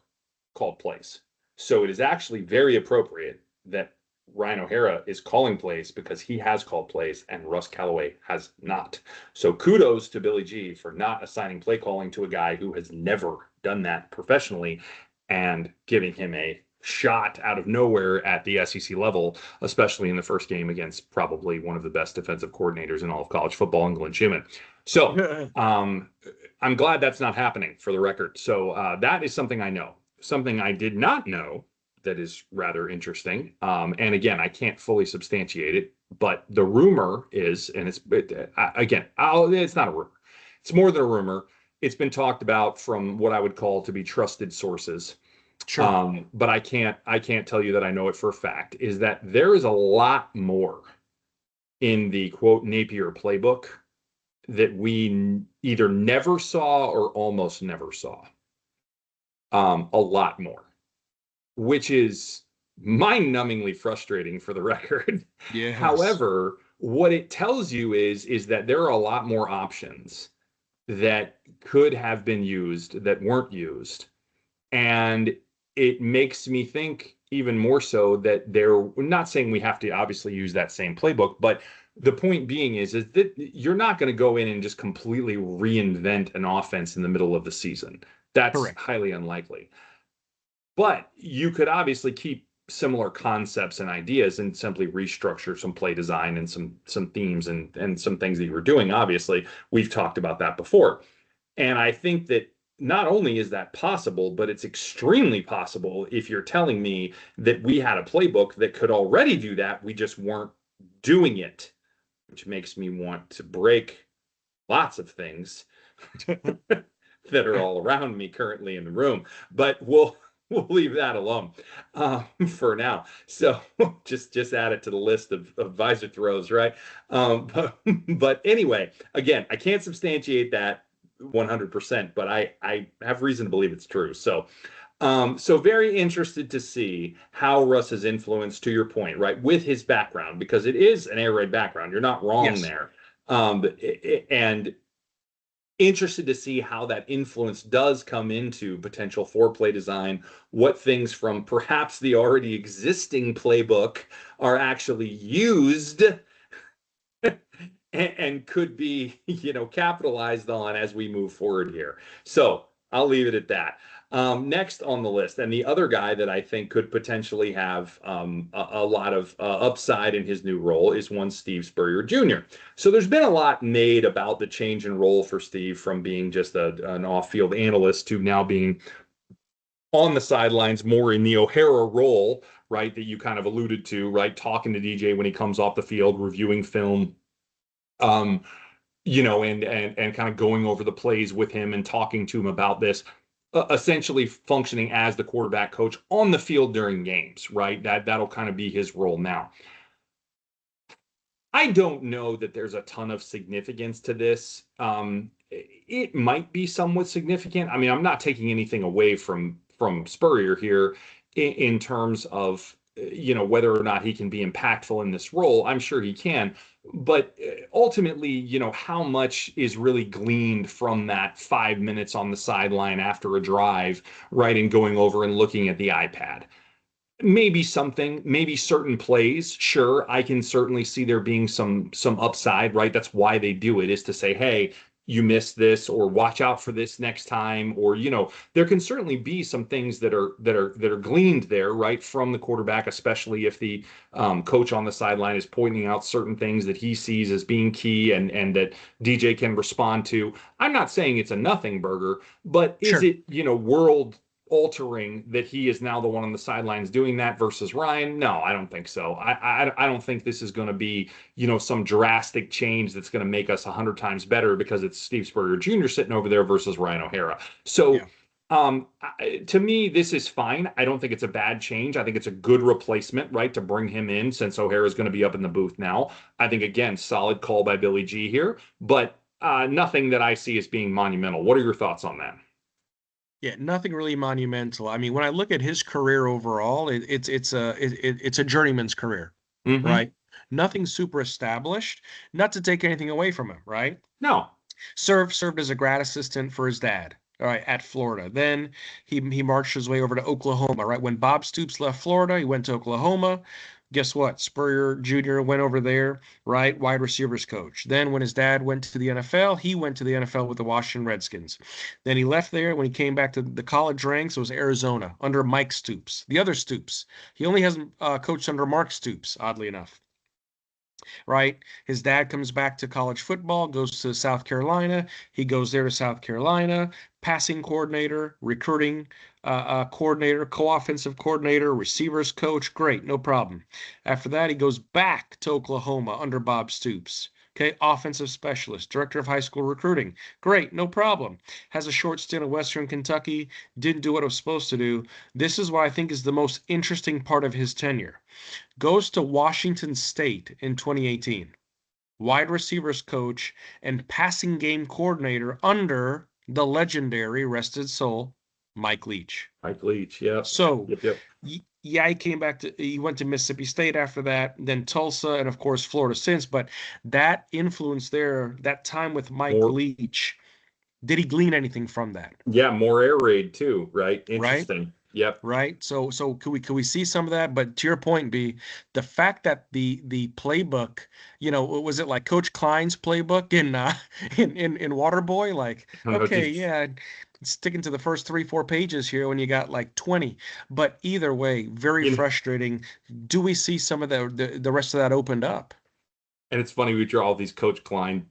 called plays. So it is actually very appropriate that Ryan O'Hara is calling plays because he has called plays and Russ Callaway has not. So kudos to Billy G for not assigning play calling to a guy who has never done that professionally and giving him a shot out of nowhere at the SEC level, especially in the first game against probably one of the best defensive coordinators in all of college football, Glenn Schumann. So I'm glad that's not happening for the record. So that is something I know. Something I did not know that is rather interesting. And again, I can't fully substantiate it, but the rumor is, and it's not a rumor. It's more than a rumor. It's been talked about from what I would call to be trusted sources. sure. But I can't tell you that I know it for a fact, is that there is a lot more in the quote Napier playbook that we either never saw or almost never saw. A lot more, which is mind-numbingly frustrating for the record. Yes. However, what it tells you is that there are a lot more options that could have been used that weren't used. And it makes me think even more so that we're not saying we have to obviously use that same playbook, but the point being is that you're not going to go in and just completely reinvent an offense in the middle of the season. That's Correct. highly unlikely. But you could obviously keep similar concepts and ideas and simply restructure some play design and some themes and some things that you were doing. Obviously, we've talked about that before. And I think that not only is that possible, but it's extremely possible if you're telling me that we had a playbook that could already do that. We just weren't doing it, which makes me want to break lots of things that are all around me currently in the room. But we'll leave that alone for now. So just add it to the list of visor throws, right? But anyway, again, I can't substantiate that 100%, but I have reason to believe it's true. So very interested to see how Russ has influenced, to your point, right, with his background, because it is an air raid background. You're not wrong Yes. there. And interested to see how that influence does come into potential foreplay design, what things from perhaps the already existing playbook are actually used and could be, capitalized on as we move forward here. So I'll leave it at that. Next on the list, and the other guy that I think could potentially have a lot of upside in his new role is one Steve Spurrier Jr. So there's been a lot made about the change in role for Steve from being just an off-field analyst to now being on the sidelines more in the O'Hara role, right, that you kind of alluded to, right, talking to DJ when he comes off the field, reviewing film, um, and kind of going over the plays with him and talking to him about this, essentially functioning as the quarterback coach on the field during games, right? That'll kind of be his role now. I don't know that there's a ton of significance to this. It might be somewhat significant. I mean, I'm not taking anything away from Spurrier here in terms of whether or not he can be impactful in this role. I'm sure he can, but ultimately, how much is really gleaned from that 5 minutes on the sideline after a drive, right, and going over and looking at the iPad. Maybe something, maybe certain plays. Sure, I can certainly see there being some upside, right? That's why they do it, is to say, hey, you missed this, or watch out for this next time, or there can certainly be some things that are gleaned there, right, from the quarterback, especially if the coach on the sideline is pointing out certain things that he sees as being key, and that DJ can respond to. I'm not saying it's a nothing burger, but is Sure. it, world altering that he is now the one on the sidelines doing that versus Ryan? No, I don't think so. I don't think this is going to be, some drastic change that's going to make us 100 times better because it's Steve Spurrier Jr. sitting over there versus Ryan O'Hara. So Yeah. to me, this is fine. I don't think it's a bad change. I think it's a good replacement, right, to bring him in since O'Hara is going to be up in the booth now. I think, again, solid call by Billy G here, but nothing that I see as being monumental. What are your thoughts on that? Yeah, nothing really monumental. I mean, when I look at his career overall, it's a journeyman's career, Mm-hmm. right? Nothing super established. Not to take anything away from him, right? No. Served as a grad assistant for his dad, all right, at Florida. Then he marched his way over to Oklahoma, right? When Bob Stoops left Florida, he went to Oklahoma. Guess what? Spurrier Jr. went over there, right? Wide receivers coach. Then when his dad went to the NFL, he went to the NFL with the Washington Redskins. Then he left there. When he came back to the college ranks, it was Arizona under Mike Stoops, the other Stoops. He only hasn't coached under Mark Stoops, oddly enough, right? His dad comes back to college football, goes to South Carolina. He goes there to South Carolina, passing coordinator, recruiting coordinator, co-offensive coordinator, receivers coach. Great, no problem. After that, he goes back to Oklahoma under Bob Stoops. Okay, offensive specialist, director of high school recruiting. Great, no problem. Has a short stint at Western Kentucky, didn't do what it was supposed to do. This is what I think is the most interesting part of his tenure. Goes to Washington State in 2018, wide receivers coach and passing game coordinator under the legendary, rested soul, Mike Leach. Mike Leach. Yep. So, Yep. Yep. yeah, he went to Mississippi State after that, then Tulsa, and of course Florida since. But that influence there, that time with Mike More. Leach, did he glean anything from that? Yeah. More air raid too. Right. Right? Interesting. Yep. Right. So could we see some of that? But to your point, B, the fact that the playbook, was it like Coach Klein's playbook in in Waterboy? Like, I don't know. okay, yeah, sticking to the first 3, 4 pages here when you got like 20. But either way, very You know, frustrating. Do we see some of the rest of that opened up? and it's funny we draw all these Coach Klein,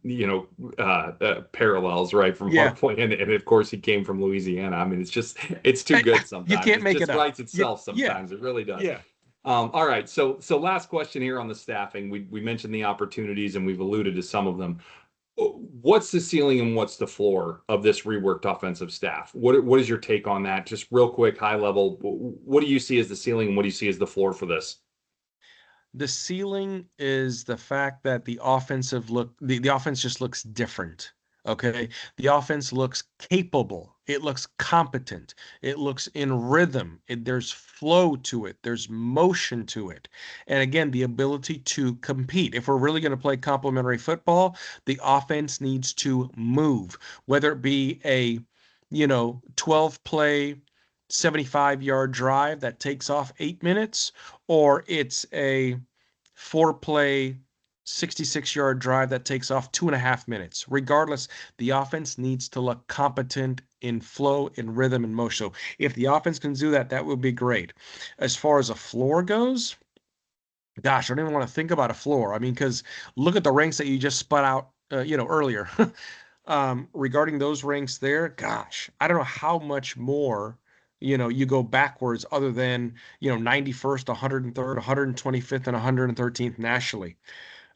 parallels, right, from Yeah. Hartplay, and of course he came from Louisiana. I mean, it's too good You sometimes. can't It make it just up. writes itself Yeah. sometimes. It really does. Yeah. All right. So last question here on the staffing. We mentioned the opportunities and we've alluded to some of them. What's the ceiling and what's the floor of this reworked offensive staff? What is your take on that? Just real quick, high level. What do you see as the ceiling and what do you see as the floor for this? The ceiling is the fact that the offense just looks different. Okay. The offense looks capable. It looks competent. It looks in rhythm. There's flow to it. There's motion to it. And again, the ability to compete. If we're really going to play complementary football, the offense needs to move, whether it be a, 12 play, 75-yard drive that takes off 8 minutes, or it's a 4 play, 66-yard drive that takes off 2.5 minutes. Regardless, the offense needs to look competent in flow, in rhythm, and motion. So if the offense can do that, that would be great. As far as a floor goes, gosh, I don't even want to think about a floor. I mean, because look at the ranks that you just spun out, earlier. Regarding those ranks there, gosh, I don't know how much more, you go backwards other than, 91st, 103rd, 125th, and 113th nationally.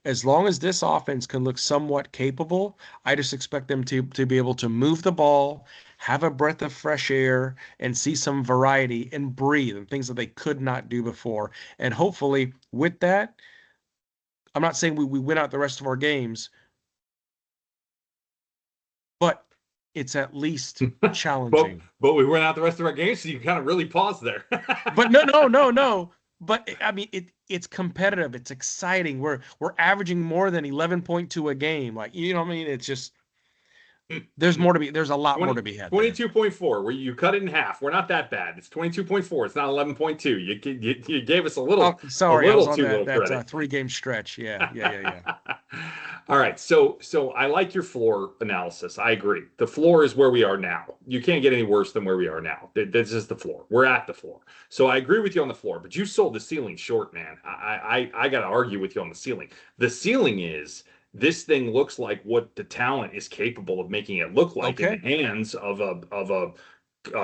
As long as this offense can look somewhat capable, I just expect them to be able to move the ball, have a breath of fresh air, and see some variety and breathe and things that they could not do before. And hopefully, with that, I'm not saying we win out the rest of our games, but it's at least but challenging. but we went out the rest of our games, so you kind of really paused there. But no, no, no, no. But I mean, it's competitive. It's exciting. We're averaging more than 11.2 a game. Like, you know what I mean? It's just There's a lot more 20, to be had there. 22.4, where you cut it in half. We're not that bad. It's 22.4. It's not 11.2. You gave us Oh, a sorry, I was little on too little that credit. 3 game stretch. Yeah, yeah, yeah, yeah. All right. So I like your floor analysis. I agree. The floor is where we are now. You can't get any worse than where we are now. This is the floor. We're at the floor. So I agree with you on the floor, but you sold the ceiling short, man. I got to argue with you on the ceiling. The ceiling is this thing looks like what the talent is capable of making it look like in the Okay. hands of a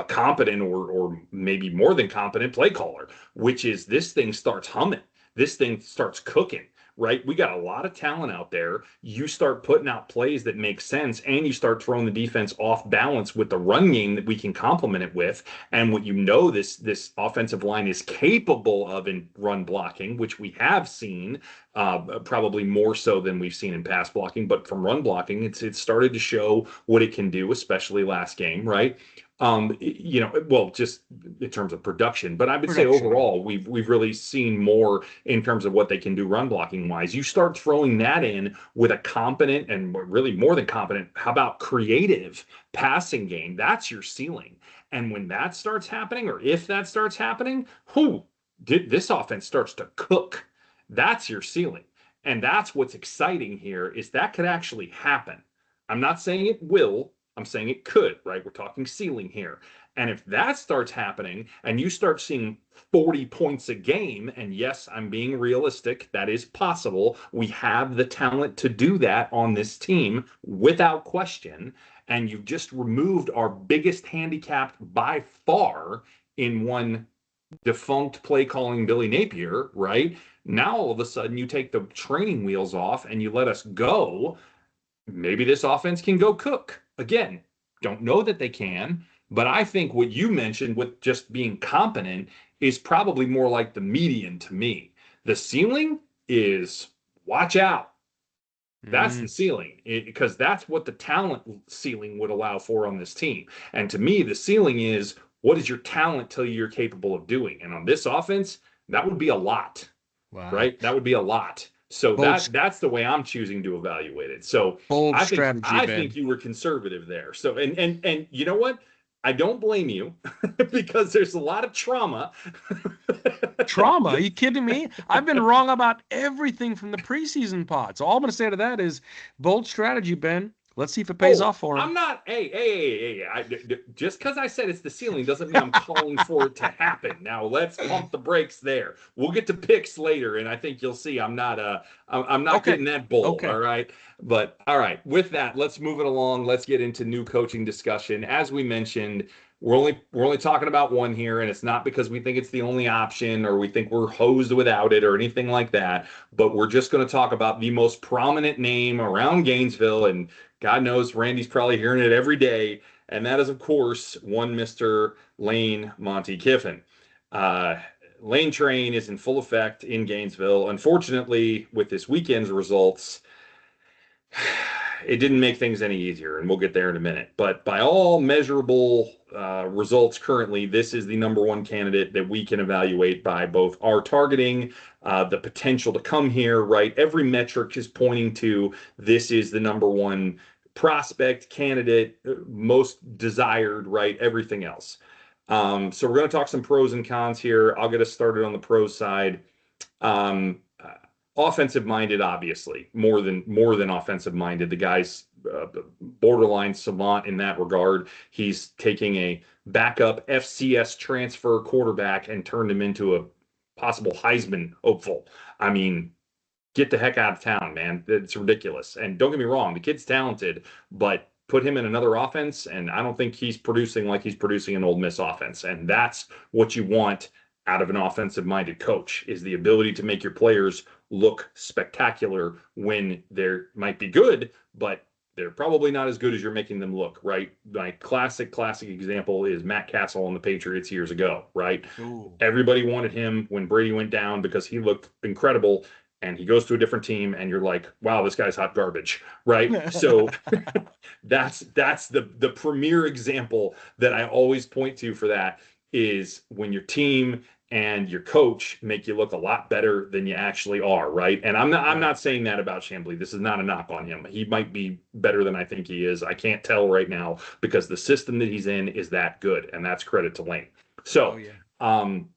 competent or maybe more than competent play caller, which is this thing starts humming. This thing starts cooking, right? We got a lot of talent out there. You start putting out plays that make sense, and you start throwing the defense off balance with the run game that we can complement it with. And what you know, this offensive line is capable of in run blocking, which we have seen, probably more so than we've seen in pass blocking. But from run blocking, it's started to show what it can do, especially last game, right? Well, just in terms of production, but I would say Production, yeah. overall, we've really seen more in terms of what they can do run blocking wise. You start throwing that in with a competent and really more than competent, how about creative passing game? That's your ceiling. And when that starts happening, or if that starts happening, this offense starts to cook. That's your ceiling. And that's what's exciting here is that could actually happen. I'm not saying it will, I'm saying it could, right? We're talking ceiling here. And if that starts happening and you start seeing 40 points a game, and yes, I'm being realistic, that is possible. We have the talent to do that on this team without question. And you've just removed our biggest handicap by far in one defunct play calling Billy Napier, right? Now all of a sudden you take the training wheels off and you let us go. Maybe this offense can go cook. Again, don't know that they can, but I think what you mentioned with just being competent is probably more like the median to me. The ceiling is watch out. That's the Mm, ceiling because that's what the talent ceiling would allow for on this team. And to me, the ceiling is what does your talent tell you you're capable of doing? And on this offense, that would be a lot, wow. right? That would be a lot. So Bold, that's the way I'm choosing to evaluate it. So bold strategy, I think Ben. you were conservative there. So and you know what? I don't blame you because there's a lot of trauma. Trauma? Are you kidding me? I've been wrong about everything from the preseason pod. So all I'm going to say to that is bold strategy, Ben. Let's see if it pays Oh, off for him. I'm not. Hey. Just because I said it's the ceiling doesn't mean I'm calling for it to happen. Now let's pump the brakes there. We'll get to picks later, and I think you'll see I'm not Okay. getting that bold. Okay. All right, but all right. With that, let's move it along. Let's get into new coaching discussion. As we mentioned, we're only talking about one here, and it's not because we think it's the only option or we think we're hosed without it or anything like that. But we're just going to talk about the most prominent name around Gainesville, and God knows Randy's probably hearing it every day, and that is, of course, one Mr. Lane Monty Kiffin. Uh, Lane Train is in full effect in Gainesville. Unfortunately, with this weekend's results, it didn't make things any easier, and we'll get there in a minute. But by all measurable results currently, this is the number one candidate that we can evaluate by both our targeting, the potential to come here, right? Every metric is pointing to this is the number one prospect candidate, most desired, right? Everything else. So we're going to talk some pros and cons here. I'll get us started on the pros side. Um, Offensive minded, obviously, more than offensive minded. The guy's borderline savant in that regard. He's taking a backup FCS transfer quarterback and turned him into a possible Heisman hopeful. I mean, get the heck out of town, man. It's ridiculous. And don't get me wrong, the kid's talented, but put him in another offense, and I don't think he's producing like he's producing an Ole Miss offense. And that's what you want out of an offensive-minded coach is the ability to make your players look spectacular when they might be good, but they're probably not as good as you're making them look, right? My classic example is Matt Castle on the Patriots years ago, right? Ooh. Everybody wanted him when Brady went down because he looked incredible, and he goes to a different team and you're like, wow, this guy's hot garbage, right? So that's the premier example that I always point to for that is when your team and your coach make you look a lot better than you actually are, right? And I'm Right. not saying that about Chambly. This is not a knock on him. He might be better than I think he is. I can't tell right now because the system that he's in is that good, and that's credit to Lane. Oh, So, yeah. um,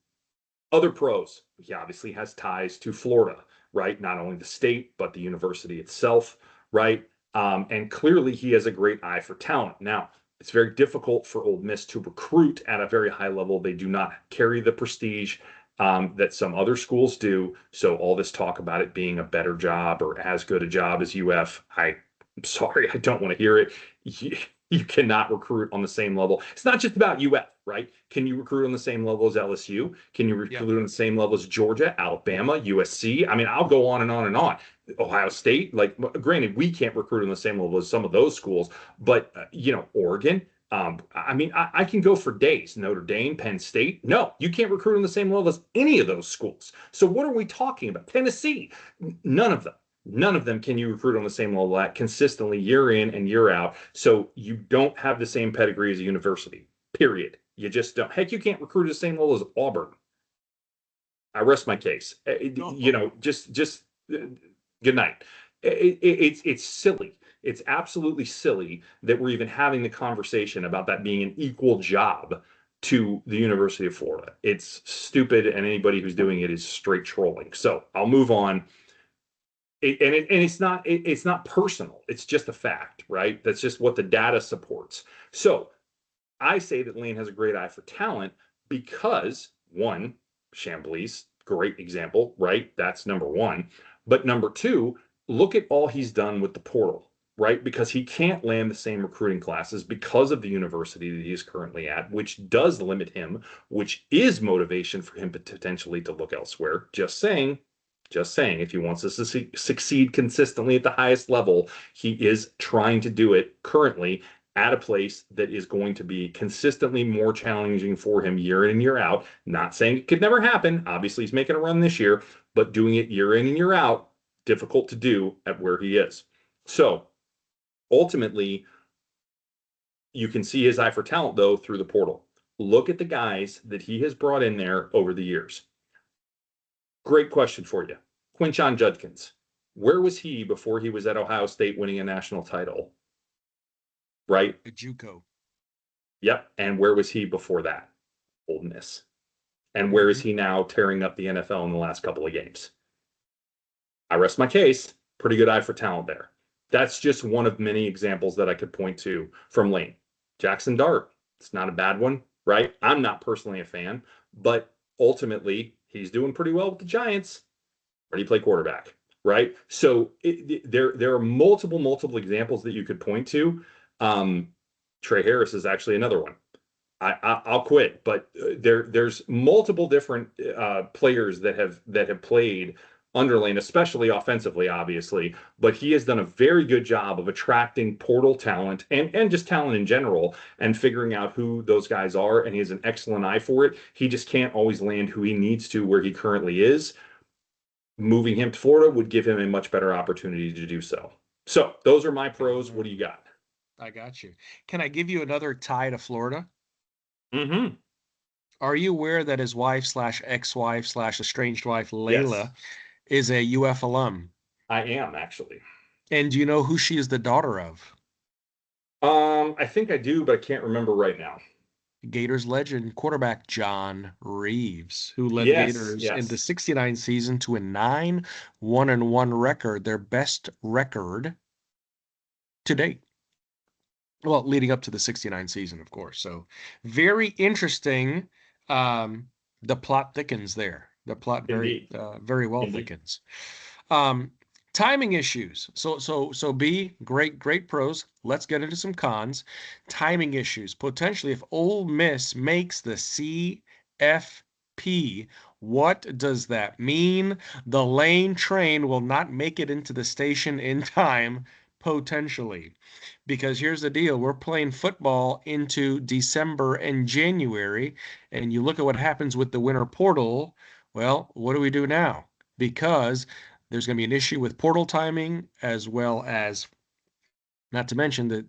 other pros, he obviously has ties to Florida, right? Not only the state, but the university itself, right? And clearly he has a great eye for talent. Now, it's very difficult for Ole Miss to recruit at a very high level. They do not carry the prestige that some other schools do. So all this talk about it being a better job or as good a job as UF, I'm sorry, I don't want to hear it. You cannot recruit on the same level. It's not just about UF, right? Can you recruit on the same level as LSU? Can you Yep. recruit on the same level as Georgia, Alabama, USC? I mean, I'll go on and on and on. Ohio State, like granted, we can't recruit on the same level as some of those schools, but Oregon. I mean, I can go for days. Notre Dame, Penn State. No, you can't recruit on the same level as any of those schools. So what are we talking about? Tennessee, none of them. None of them can you recruit on the same level at consistently year in and year out. So you don't have the same pedigree as a university, period. You just don't. Heck, you can't recruit at the same level as Auburn. I rest my case. Just good night. It's silly. It's absolutely silly that we're even having the conversation about that being an equal job to the University of Florida. It's stupid, and anybody who's doing it is straight trolling. So I'll move on. It's not personal. It's just a fact, right? That's just what the data supports. So I say that Lane has a great eye for talent because one, Chambly's great example, right? That's number one. But number two, look at all he's done with the portal, right? Because he can't land the same recruiting classes because of the university that he's currently at, which does limit him, which is motivation for him potentially to look elsewhere. Just saying, if he wants to succeed consistently at the highest level, he is trying to do it currently at a place that is going to be consistently more challenging for him year in and year out. Not saying it could never happen. Obviously, he's making a run this year, but doing it year in and year out, difficult to do at where he is. So ultimately, you can see his eye for talent, though, through the portal. Look at the guys that he has brought in there over the years. Great question for you. Quinshon Judkins. Where was he before he was at Ohio State winning a national title? Right? A JUCO. Yep. And where was he before that? Ole Miss. And where is Hmm. he now tearing up the NFL in the last couple of games? I rest my case. Pretty good eye for talent there. That's just one of many examples that I could point to from Lane. Jackson Dart, it's not a bad one, right? I'm not personally a fan, but ultimately he's doing pretty well with the Giants. Where do you play quarterback, right? So there are multiple examples that you could point to. Um, Trey Harris is actually another one. I'll quit, but there's multiple different players that have played under Lane, especially offensively, obviously. But he has done a very good job of attracting portal talent and just talent in general and figuring out who those guys are. And he has an excellent eye for it. He just can't always land who he needs to where he currently is. Moving him to Florida would give him a much better opportunity to do so. So those are my pros. What do you got? I got you. Can I give you another tie to Florida? Mm-hmm. Are you aware that his wife slash ex-wife slash estranged wife, Yes, Layla, is a UF alum? I am actually. And do you know who she is the daughter of? I think I do, but I can't remember right now. Gators legend quarterback John Reeves, who led the Yes, Gators in the yes, 69 season to a 9-1-1 record, their best record to date. Well, leading up to the 69 season, of course. So very interesting. Um, the plot thickens there. The plot indeed, very well indeed. thickens. Um, timing issues. So B, great pros. Let's get into some cons. Timing issues. Potentially, if Ole Miss makes the CFP, what does that mean? The Lane train will not make it into the station in time, potentially. Because here's the deal, we're playing football into December and January, and you look at what happens with the winter portal. Well, what do we do now? Because there's going to be an issue with portal timing, as well as, not to mention that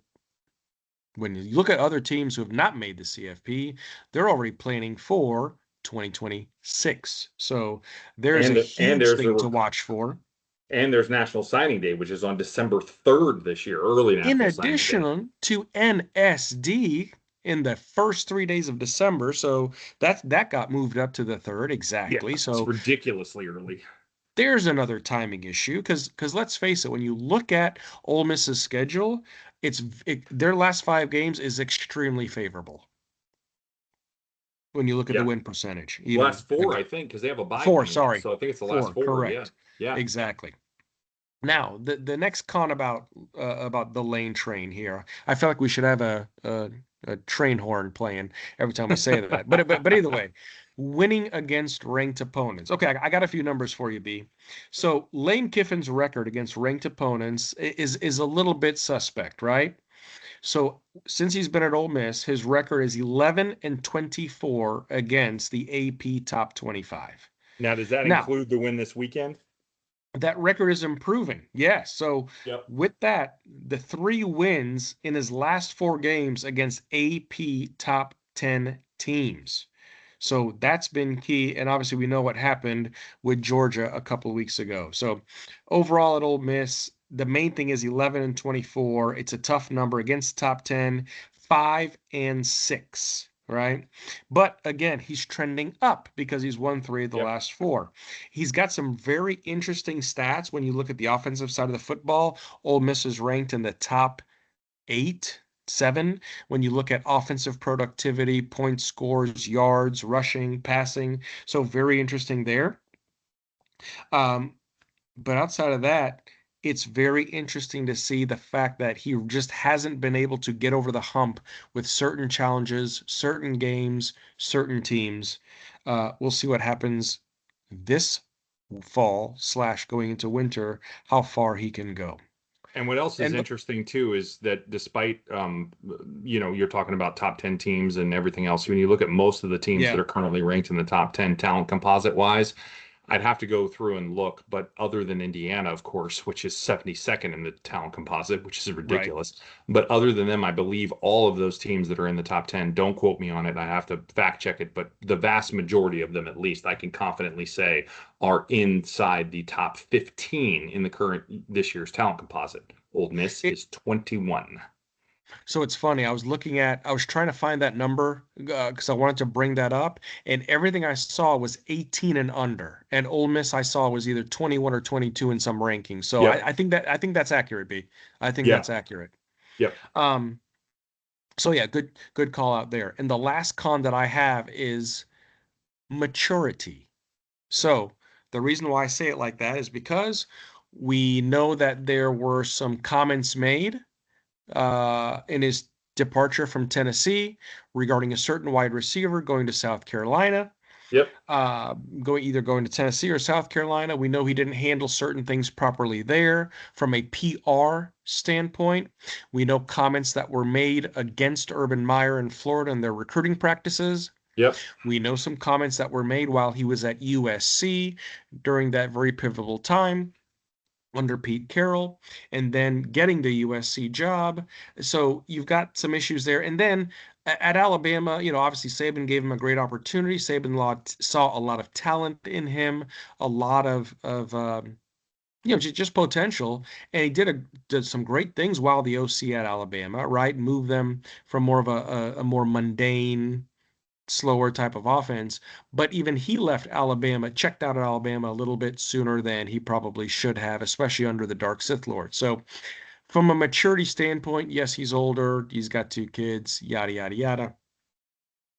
when you look at other teams who have not made the CFP, they're already planning for 2026. So there's a And huge there's thing to watch for. National Signing Day, which is on December 3rd this year, early In National Signing Day. addition to NSD in the first 3 days of December. So that got moved up to the third Yeah, exactly. it's So ridiculously early. there's another timing issue because let's face it, when you look at Ole Miss's schedule, their last 5 games is extremely favorable when you look at the Yeah, win percentage. Even last four, I think, because they have a bye four, coming up. sorry, So I think it's the last four, four. Yeah, correct, yeah, exactly. Now, the next con about the lane train here, I feel like we should have a train horn playing every time we say that. But either way, winning against ranked opponents. Okay, I got a few numbers for you, B. So Lane Kiffin's record against ranked opponents is a little bit suspect, right? So since he's been at Ole Miss, his record is 11-24 against the AP Top 25. Now, does that Now, include the win this weekend? that record is improving. Yes. So Yep. with that, the 3 wins in his last 4 games against AP top 10 teams. So that's been key. And obviously, we know what happened with Georgia a couple of weeks ago. So overall at Ole Miss, the main thing is 11-24. It's a tough number against top 10, 5-6. Right. But again, he's trending up because he's won 3 of the Yep. last 4. He's got some very interesting stats when you look at the offensive side of the football. Ole Miss is ranked in the top 8, 7 when you look at offensive productivity, points, scores, yards, rushing, passing. So very interesting there. Um, but outside of that, it's very interesting to see the fact that he just hasn't been able to get over the hump with certain challenges, certain games, certain teams. We'll see what happens this fall slash going into winter, how far he can go. And what else is And interesting too is that despite you're talking about top 10 teams and everything else, when you look at most of the teams that yeah, are currently ranked in the top 10 talent composite wise, I'd have to go through and look, but other than Indiana, of course, which is 72nd in the talent composite, which is right. ridiculous. But other than them, I believe all of those teams that are in the top 10, don't quote me on it, I have to fact check it, but the vast majority of them, at least, I can confidently say, are inside the top 15 in the current this year's talent composite. Old Miss It, is 21. so it's funny. I was trying to find that number because I wanted to bring that up, and everything I saw was 18 and under, and Ole Miss I saw was either 21 or 22 in some rankings. So Yep. I think that's accurate, B. I think Yeah. that's accurate. Yep. Um, so yeah, good call out there. And the last con that I have is maturity. So the reason why I say it like that is because we know that there were some comments made in his departure from Tennessee regarding a certain wide receiver going to South Carolina. Yep. Going to Tennessee or South Carolina. We know he didn't handle certain things properly there from a PR standpoint. We know comments that were made against Urban Meyer in Florida and their recruiting practices. Yep. We know some comments that were made while he was at USC during that very pivotal time under Pete Carroll and then getting the USC job. So you've got some issues there. And then at Alabama, obviously Saban gave him a great opportunity. Saban saw a lot of talent in him, a lot of just potential. And he did some great things while the OC at Alabama, right? Move them from more of a more mundane, slower type of offense. But even he left Alabama, checked out of Alabama a little bit sooner than he probably should have, especially under the Dark Sith Lord. So, from a maturity standpoint, yes, he's older, he's got 2 kids, yada, yada, yada.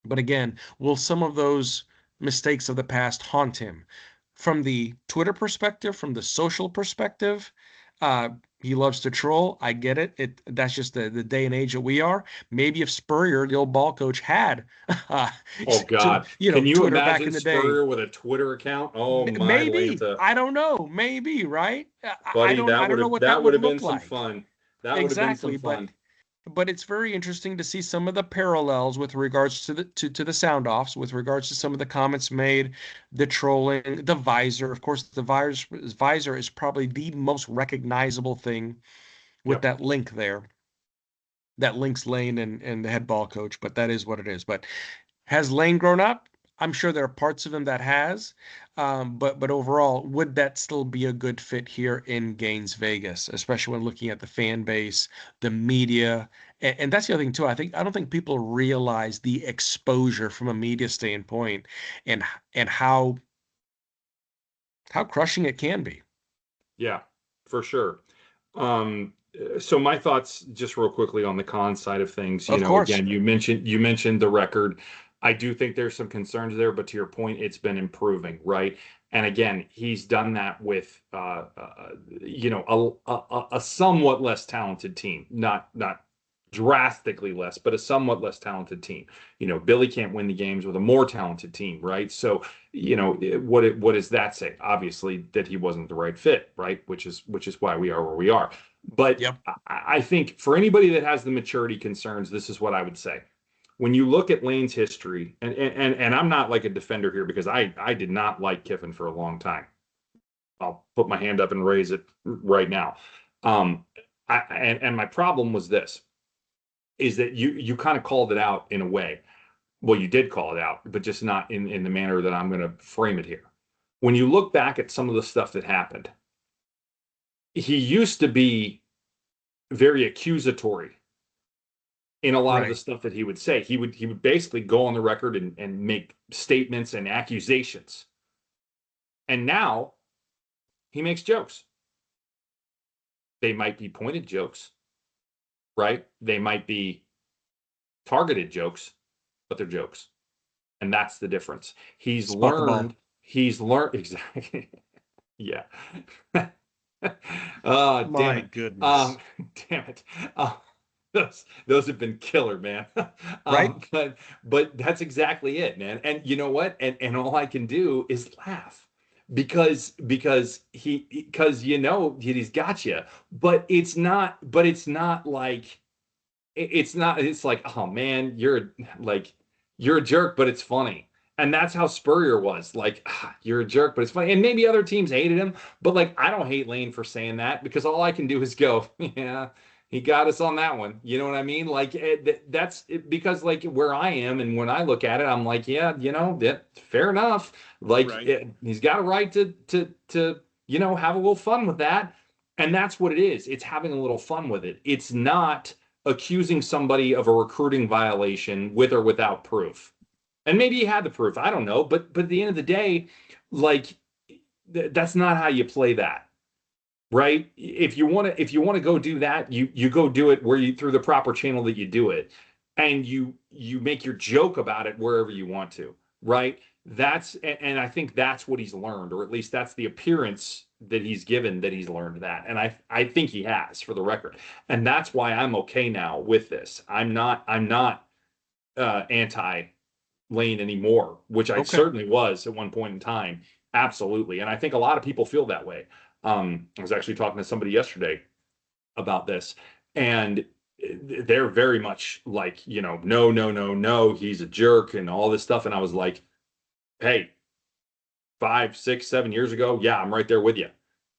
But again, will some of those mistakes of the past haunt him? From the Twitter perspective, from the social perspective, uh, he loves to troll. I get it. That's just the day and age that we are. Maybe if Spurrier, the old ball coach, had uh, Oh God. Can you Twitter back imagine in the day, Spurrier with a Twitter account? Oh my maybe Lanta. I don't know. Maybe right. Buddy, I don't know what that that would would have been look some like fun. That would have been some exactly, but fun. it's very interesting to see some of the parallels with regards to the sound offs, with regards to some of the comments made, the trolling, the visor. Of course, the visor is probably the most recognizable thing with Yep. that link there. That links Lane and the head ball coach, but that is what it is. But has Lane grown up? I'm sure there are parts of him that has, but overall, would that still be a good fit here in Gaines, Vegas, especially when looking at the fan base, the media, and that's the other thing too. I don't think people realize the exposure from a media standpoint, and and how crushing it can be. Yeah, for sure. So my thoughts just real quickly on the con side of things, Of course. again, you mentioned the record. I do think there's some concerns there, but to your point, it's been improving, right? And again, he's done that with a somewhat less talented team, not drastically less, but a somewhat less talented team. Billy can't win the games with a more talented team, right? So what does that say? Obviously that he wasn't the right fit, right? Which is why we are where we are. But Yep. I think for anybody that has the maturity concerns, this is what I would say. When you look at Lane's history, and I'm not like a defender here because I did not like Kiffin for a long time. I'll put my hand up and raise it right now. And my problem was this, is that you kind of called it out in a way. Well, you did call it out, but just not in the manner that I'm going to frame it here. When you look back at some of the stuff that happened, he used to be very accusatory in a lot of the Right. stuff that he would say. He would basically go on the record and make statements and accusations. And now he makes jokes. They might be pointed jokes, right? They might be targeted jokes, but they're jokes. And that's the difference. Spot the ball. He's learned exactly. Yeah. Oh, damn My it. goodness. Damn it. Uh, those have been killer, man. Right? But that's exactly it, man. And you know what? And all I can do is laugh because he's got you. But it's not like it's like, oh man, you're a jerk, but it's funny. And that's how Spurrier was. Like, you're a jerk, but it's funny. And maybe other teams hated him, but like, I don't hate Lane for saying that because all I can do is go, yeah, he got us on that one. You know what I mean? Like, that's it, because like where I am and when I look at it, I'm like, yeah, fair enough. Like, Right. he's got a right to have a little fun with that. And that's what it is. It's having a little fun with it. It's not accusing somebody of a recruiting violation with or without proof. And maybe he had the proof. I don't know. But at the end of the day, like that's not how you play that, right? If you want to go do that, you go do it where you through the proper channel that you do it, and you make your joke about it wherever you want to, right? And I think that's what he's learned, or at least that's the appearance that he's given that he's learned that, and I think he has for the record, and that's why I'm okay now with this. I'm not anti Lane anymore, which I Okay. certainly was at one point in time. Absolutely. And I think a lot of people feel that way. I was actually talking to somebody yesterday about this, and they're very much like, no, no, no, no, he's a jerk and all this stuff. And I was like, hey, 5, 6, 7 years ago, yeah, I'm right there with you.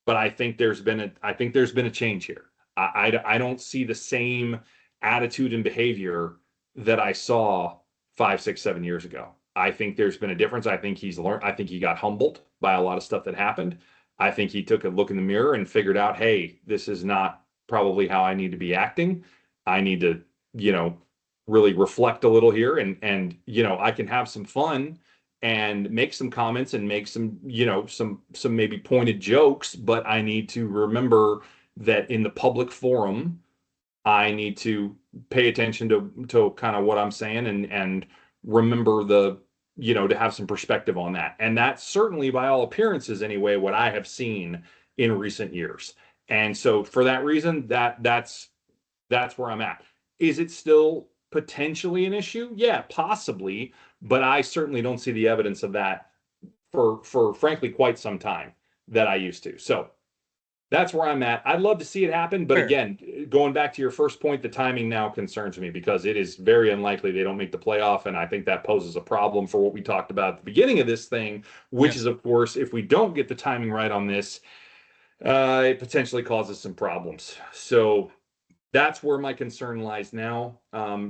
But I think there's been a change here. I don't see the same attitude and behavior that I saw 5, 6, 7 years ago. I think there's been a difference. I think he's learned. I think he got humbled by a lot of stuff that happened. I think he took a look in the mirror and figured out, hey, this is not probably how I need to be acting. I need to, you know, really reflect a little here and I can have some fun and make some comments and make some maybe pointed jokes, but I need to remember that in the public forum, I need to pay attention to kind of what I'm saying and remember to have some perspective on that. And that's certainly by all appearances anyway what I have seen in recent years. And so for that reason, that's where I'm at. Is it still potentially an issue? Yeah, possibly, but I certainly don't see the evidence of that for frankly quite some time that I used to. So that's where I'm at. I'd love to see it happen, but Fair. again, going back to your first point, the timing now concerns me because it is very unlikely they don't make the playoff, and I think that poses a problem for what we talked about at the beginning of this thing, which is, Yes. of course, if we don't get the timing right on this, it potentially causes some problems. So That's where my concern lies now.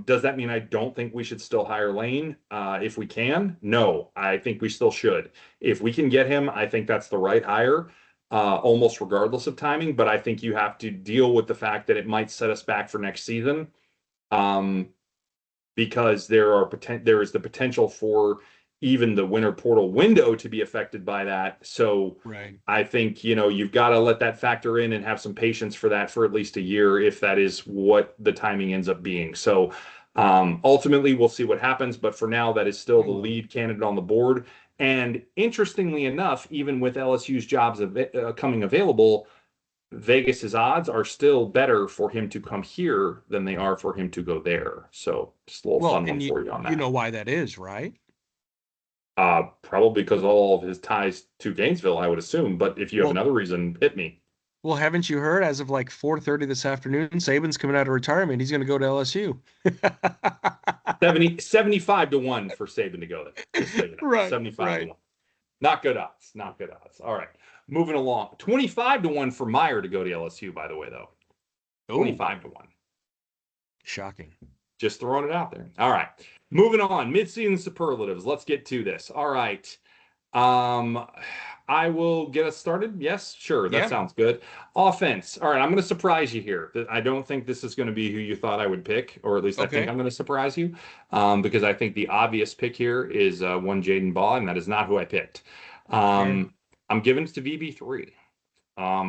Does that mean I don't think we should still hire Lane if we can? No, I think we still should. If we can get him, I think that's the right hire, almost regardless of timing. But I think you have to deal with the fact that it might set us back for next season. Um, because there is the potential for even the winter portal window to be affected by that. So Right. I think, you've got to let that factor in and have some patience for that for at least a year if that is what the timing ends up being. So ultimately, we'll see what happens. But for now, that is still the lead candidate on the board. And interestingly enough, even with LSU's jobs coming available, Vegas's odds are still better for him to come here than they are for him to go there. So just a little Well, fun one and for you on you that. know why that is, right? Probably because of all of his ties to Gainesville, I would assume. But if you have Well, another reason, hit me. well, haven't you heard as of like 4:30 this afternoon, Saban's coming out of retirement. He's going to go to LSU. 75 to 1 for Saban to go there. Just so you know. Right, 75 to right. 1. Not good odds. Not good odds. All right. Moving along. 25 to 1 for Meyer to go to LSU, by the way, though. Oh, 25 to 1. shocking. Just throwing it out there. All right. Moving on. Midseason superlatives. Let's get to this. All right. Um, I will get us started. Yes, sure. That Yeah. sounds good. Offense. All right. I'm going to surprise you here. I don't think this is going to be who you thought I would pick, or at least I think Okay. I'm going to surprise you, because I think the obvious pick here is one Jaden Baugh, and that is not who I picked. Fair. I'm giving it to VB3.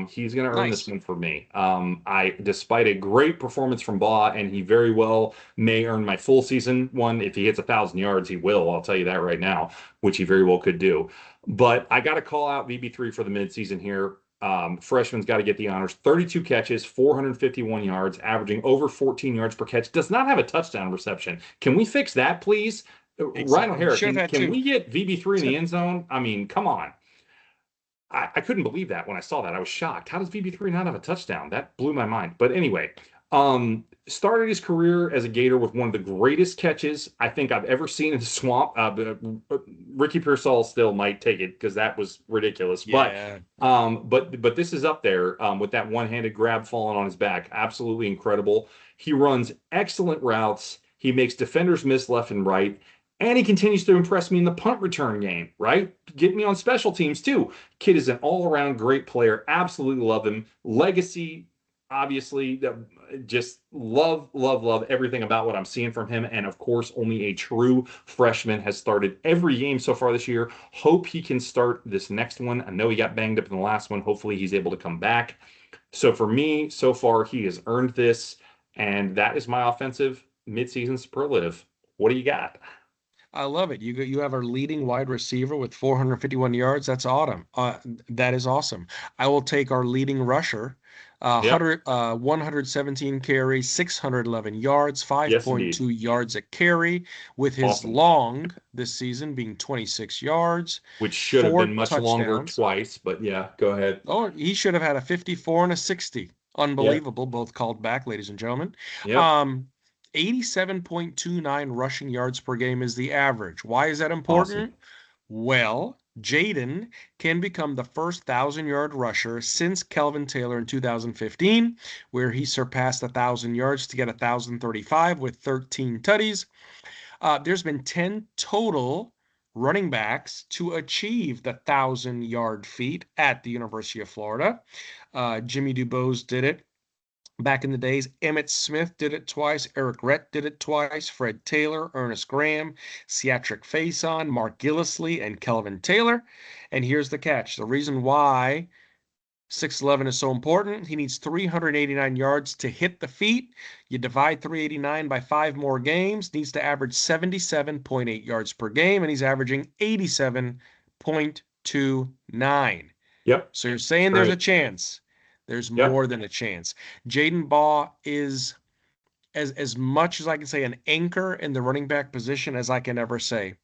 He's going to earn this Nice. one for me. Despite a great performance from Baugh, and he very well may earn my full season one. If he hits 1,000 yards, he will. I'll tell you that right now, which he very well could do. But I got to call out VB3 for the midseason here. Freshman's got to get the honors. 32 catches, 451 yards, averaging over 14 yards per catch. Does not have a touchdown reception. Can we fix that, please? Ryan Exactly. O'Hara, Should have can had can two. we get VB3 in the end zone? I mean, come on. I couldn't believe that when I saw that. I was shocked. How does VB3 not have a touchdown? That blew my mind. But anyway, started his career as a Gator with one of the greatest catches I think I've ever seen in the swamp. Ricky Pearsall still might take it because that was ridiculous. But Yeah. but this is up there with that one-handed grab falling on his back. Absolutely incredible. He runs excellent routes. He makes defenders miss left and right. And he continues to impress me in the punt return game, right? Get me on special teams too. Kid is an all-around great player. Absolutely love him. Legacy, obviously, just love everything about what I'm seeing from him. And of course, only a true freshman has started every game so far this year. Hope he can start this next one. I know he got banged up in the last one. Hopefully, he's able to come back. So for me, so far, he has earned this. And that is my offensive midseason superlative. What do you got? I love it. You have our leading wide receiver with 451 yards. That's awesome. That is awesome. I will take our leading rusher, Yep. 117 carries, 611 yards, Yes, indeed. 5.2 yards a carry, with his Awesome. long this season being 26 yards, Which should have been four much longer touchdowns. twice, but yeah, go ahead. Oh, he should have had a 54 and a 60. Yeah. Unbelievable. Both called back, ladies and gentlemen. Yep. Um, 87.29 rushing yards per game is the average. Why is that Awesome. important? Well, Jaden can become the first 1,000-yard rusher since Kelvin Taylor in 2015, where he surpassed 1,000 yards to get 1,035 with 13 tutties. There's been 10 total running backs to achieve the 1,000-yard feat at the University of Florida. Jimmy DuBose did it back in the days. Emmett Smith did it twice. Eric Rett did it twice. Fred Taylor, Ernest Graham, Ciatric Faison, Mark Gillisley, and Kelvin Taylor. And here's the catch. The reason why 6'11 is so important. He needs 389 yards to hit the feet. You divide 389 by 5 more games. Needs to average 77.8 yards per game, and he's averaging 87.29. Yep. So you're saying there's a Great. chance. There's Yep. more than a chance. Jaden Baugh is as much as I can say an anchor in the running back position as I can ever say.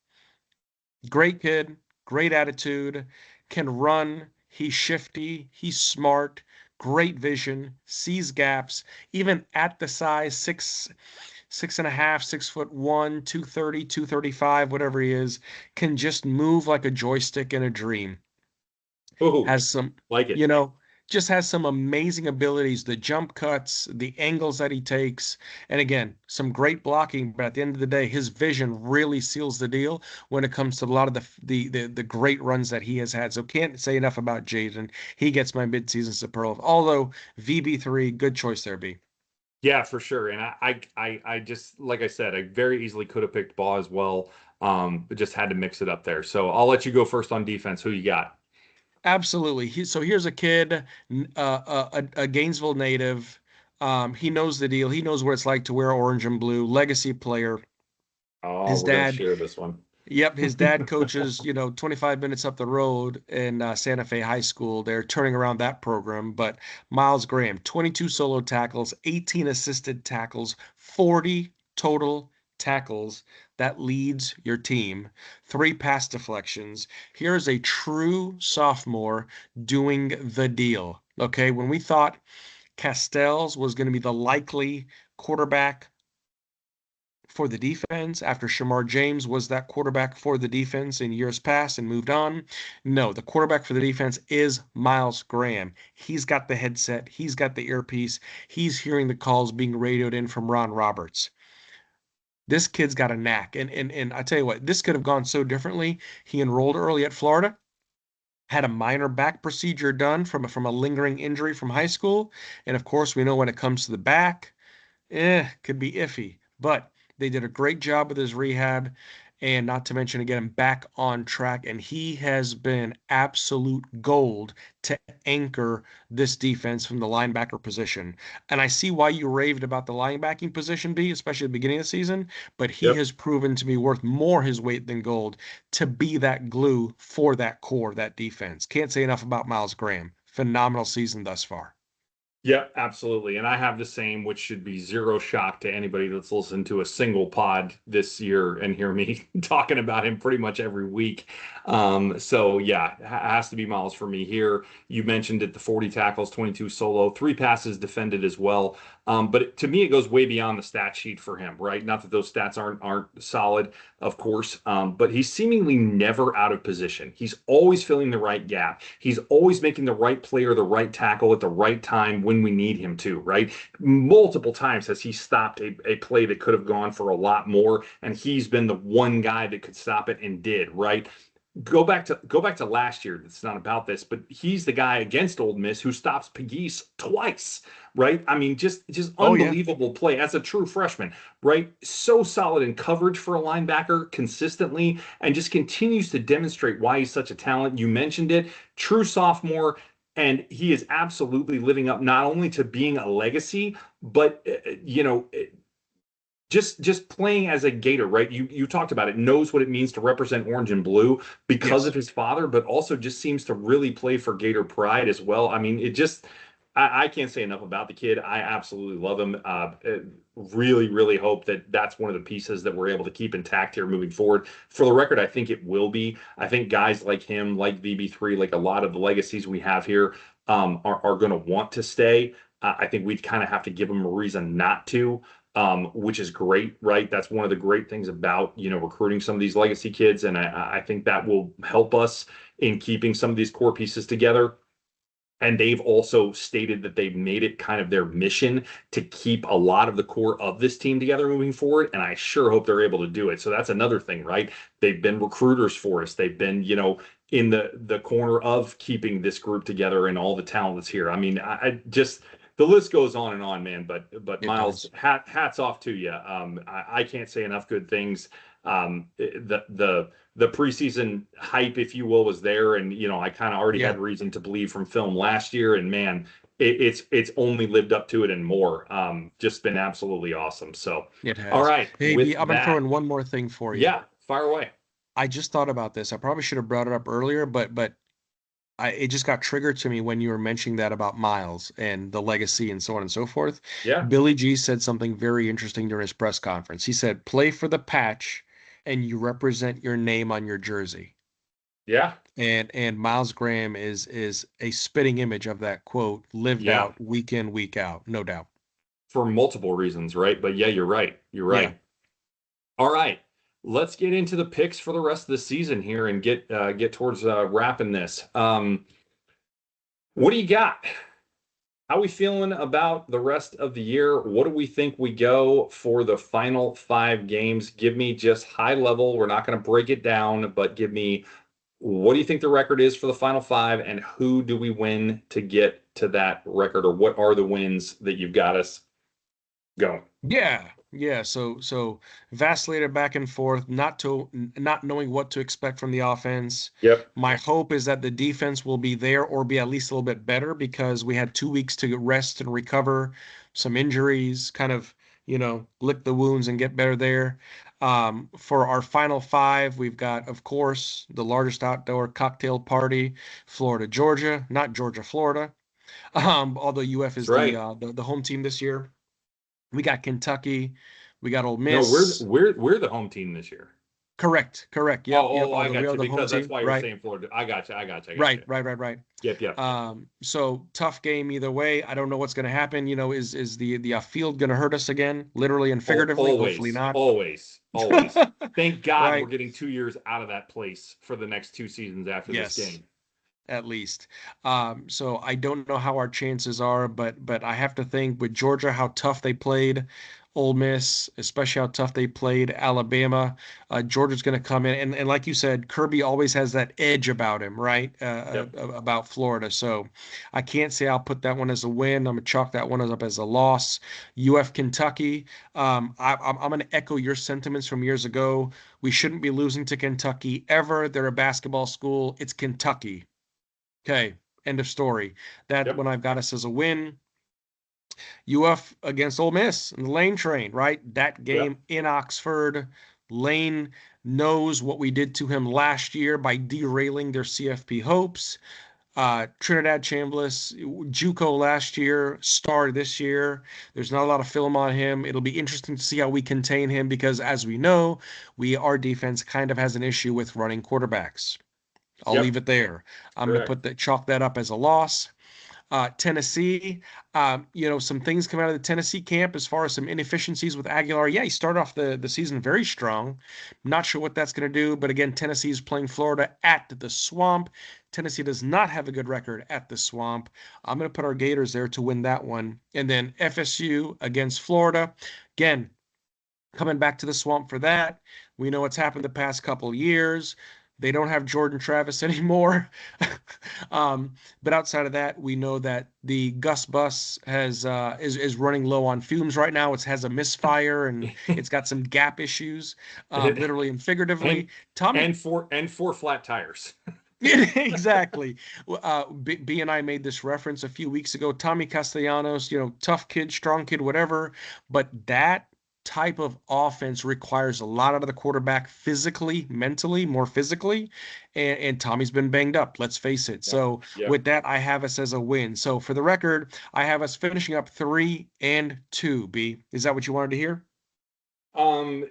Great kid, great attitude, can run. He's shifty. He's smart. Great vision. Sees gaps. Even at the size 6'5", 6'1", 230, 235, whatever he is, can just move like a joystick in a dream. Ooh, Has some, like you it. know, just has some amazing abilities, the jump cuts, the angles that he takes, and again, some great blocking. But at the end of the day, his vision really seals the deal when it comes to a lot of the great runs that he has had. So can't say enough about Jaden. He gets my midseason superlative. Although VB3, good choice there, B. Yeah, for sure. And I just, like I said, I very easily could have picked Baugh as well. But just had to mix it up there. So I'll let you go first on defense. Who you got? Absolutely. So here's a kid, a Gainesville native. He knows the deal. He knows what it's like to wear orange and blue. Legacy player. Oh, His we're gonna dad, share this one. yep, his dad coaches, 25 minutes up the road in Santa Fe High School. They're turning around that program. But Miles Graham, 22 solo tackles, 18 assisted tackles, 40 total tackles. That leads your team. Three pass deflections. Here's a true sophomore doing the deal. Okay, when we thought Castells was going to be the likely quarterback for the defense after Shamar James was that quarterback for the defense in years past and moved on. No, the quarterback for the defense is Miles Graham. He's got the headset, he's got the earpiece, he's hearing the calls being radioed in from Ron Roberts. This kid's got a knack. And I tell you what, this could have gone so differently. He enrolled early at Florida, had a minor back procedure done from a lingering injury from high school. And of course, we know when it comes to the back, could be iffy. But they did a great job with his rehab, and not to mention get him back on track. And he has been absolute gold to anchor this defense from the linebacker position. And I see why you raved about the linebacking position, B, especially at the beginning of the season, but he Yep. has proven to be worth more his weight than gold to be that glue for that core, that defense. Can't say enough about Miles Graham. Phenomenal season thus far. Yeah, absolutely. And I have the same, which should be zero shock to anybody that's listened to a single pod this year and hear me talking about him pretty much every week. So yeah, has to be Miles for me here. You mentioned it, the 40 tackles, 22 solo, three passes defended as well. But to me, it goes way beyond the stat sheet for him, right? Not that those stats aren't solid, of course, but he's seemingly never out of position. He's always filling the right gap. He's always making the right play or the right tackle at the right time when we need him to, right? Multiple times has he stopped a play that could have gone for a lot more, and he's been the one guy that could stop it and did, right? Go back to last year. It's not about this, but he's the guy against Ole Miss who stops Pegues twice, right? I mean, just Oh, yeah. unbelievable play as a true freshman, right? So solid in coverage for a linebacker consistently, and just continues to demonstrate why he's such a talent. You mentioned it, true sophomore, and he is absolutely living up not only to being a legacy, but just playing as a Gator, right? You talked about it, knows what it means to represent orange and blue because of Yes. his father, but also just seems to really play for Gator pride as well. I mean, I can't say enough about the kid. I absolutely love him. Really, really hope that that's one of the pieces that we're able to keep intact here moving forward. For the record, I think it will be. I think guys like him, like VB3, like a lot of the legacies we have here, are going to want to stay. I think we'd kind of have to give them a reason not to, which is great, right? That's one of the great things about, recruiting some of these legacy kids. And I think that will help us in keeping some of these core pieces together. And they've also stated that they've made it kind of their mission to keep a lot of the core of this team together moving forward. And I sure hope they're able to do it. So that's another thing, right? They've been recruiters for us. They've been, in the corner of keeping this group together and all the talent that's here. I mean, I just the list goes on and on, man. But It Miles, does. hats off to you. I can't say enough good things. The preseason hype, if you will, was there, and I kind of already Yeah, had reason to believe from film last year, and man, it's only lived up to it and more. Just been absolutely awesome. So, it all has. right, Hey, with B, I'm gonna throw that, in one more thing for you. yeah, fire away. I just thought about this. I probably should have brought it up earlier, but it just got triggered to me when you were mentioning that about Miles and the legacy and so on and so forth. Yeah, Billy G said something very interesting during his press conference. He said, "Play for the patch, and you represent your name on your jersey." yeah, And Miles Graham is a spitting image of that quote, lived yeah, out week in, week out, no doubt. for multiple reasons, right? But yeah, you're right. You're Yeah. right. All right, let's get into the picks for the rest of the season here and get towards wrapping this. What do you got? How we feeling about the rest of the year? What do we think we go for the final 5 games? Give me just high level. We're not going to break it down, but give me what do you think the record is for the final 5, and who do we win to get to that record, or what are the wins that you've got us going? Yeah, yeah. So vacillated back and forth, not knowing what to expect from the offense. Yep. My hope is that the defense will be there or be at least a little bit better because we had 2 weeks to rest and recover some injuries, kind of, lick the wounds and get better there. For our final 5, we've got, of course, the largest outdoor cocktail party, Florida, Georgia, not Georgia, Florida. Although UF That's is the right. uh, the, the home team this year. We got Kentucky. We got Ole No, we're Miss. we're the home team this year. Correct. Correct. Yep. Oh, Yep. I Although we got are you, the home because that's team. why you're Right. saying Florida. I got you. I got you. I got Right. you. Right. Right. Right. Yep, yep. So tough game either way. I don't know what's going to happen. Is the field going to hurt us again, literally and figuratively? Hopefully Always, not. always, always. Thank God we're Right. getting 2 years out of that place for the next 2 seasons after this Yes. game. At least. So I don't know how our chances are, but I have to think with Georgia how tough they played, Ole Miss, especially how tough they played Alabama. Georgia's going to come in, and like you said, Kirby always has that edge about him, right? Yep. About Florida. So I can't say I'll put that one as a win. I'm gonna chalk that one up as a loss. UF Kentucky. I'm going to echo your sentiments from years ago. We shouldn't be losing to Kentucky ever. They're a basketball school. It's Kentucky. Okay, end of story. That Yep. one I've got us as a win. UF against Ole Miss and the Lane train, right? That Yep. game in Oxford. Lane knows what we did to him last year by derailing their CFP hopes. Trinidad Chambliss, JUCO last year, star this year. There's not a lot of film on him. It'll be interesting to see how we contain him because, as we know, our defense kind of has an issue with running quarterbacks. I'll leave Yep. it there. I'm going to Correct. chalk that up as a loss. Tennessee, some things come out of the Tennessee camp as far as some inefficiencies with Aguilar. Yeah, he started off the season very strong. Not sure what that's going to do, but again, Tennessee is playing Florida at the Swamp. Tennessee does not have a good record at the Swamp. I'm going to put our Gators there to win that one. And then FSU against Florida. Again, coming back to the Swamp for that. We know what's happened the past couple of years. They don't have Jordan Travis anymore. But outside of that, we know that the Gus bus is running low on fumes right now. It has a misfire and it's got some gap issues, literally and and figuratively. Tommy, and four flat tires. exactly. B and I made this reference a few weeks ago. Tommy Castellanos, tough kid, strong kid, whatever. But that type of offense requires a lot out of the quarterback physically, mentally, more physically. And Tommy's been banged up, let's face it. Yep. So Yep. with that, I have us as a win. So for the record, I have us finishing up 3-2. B, is that what you wanted to hear? Um,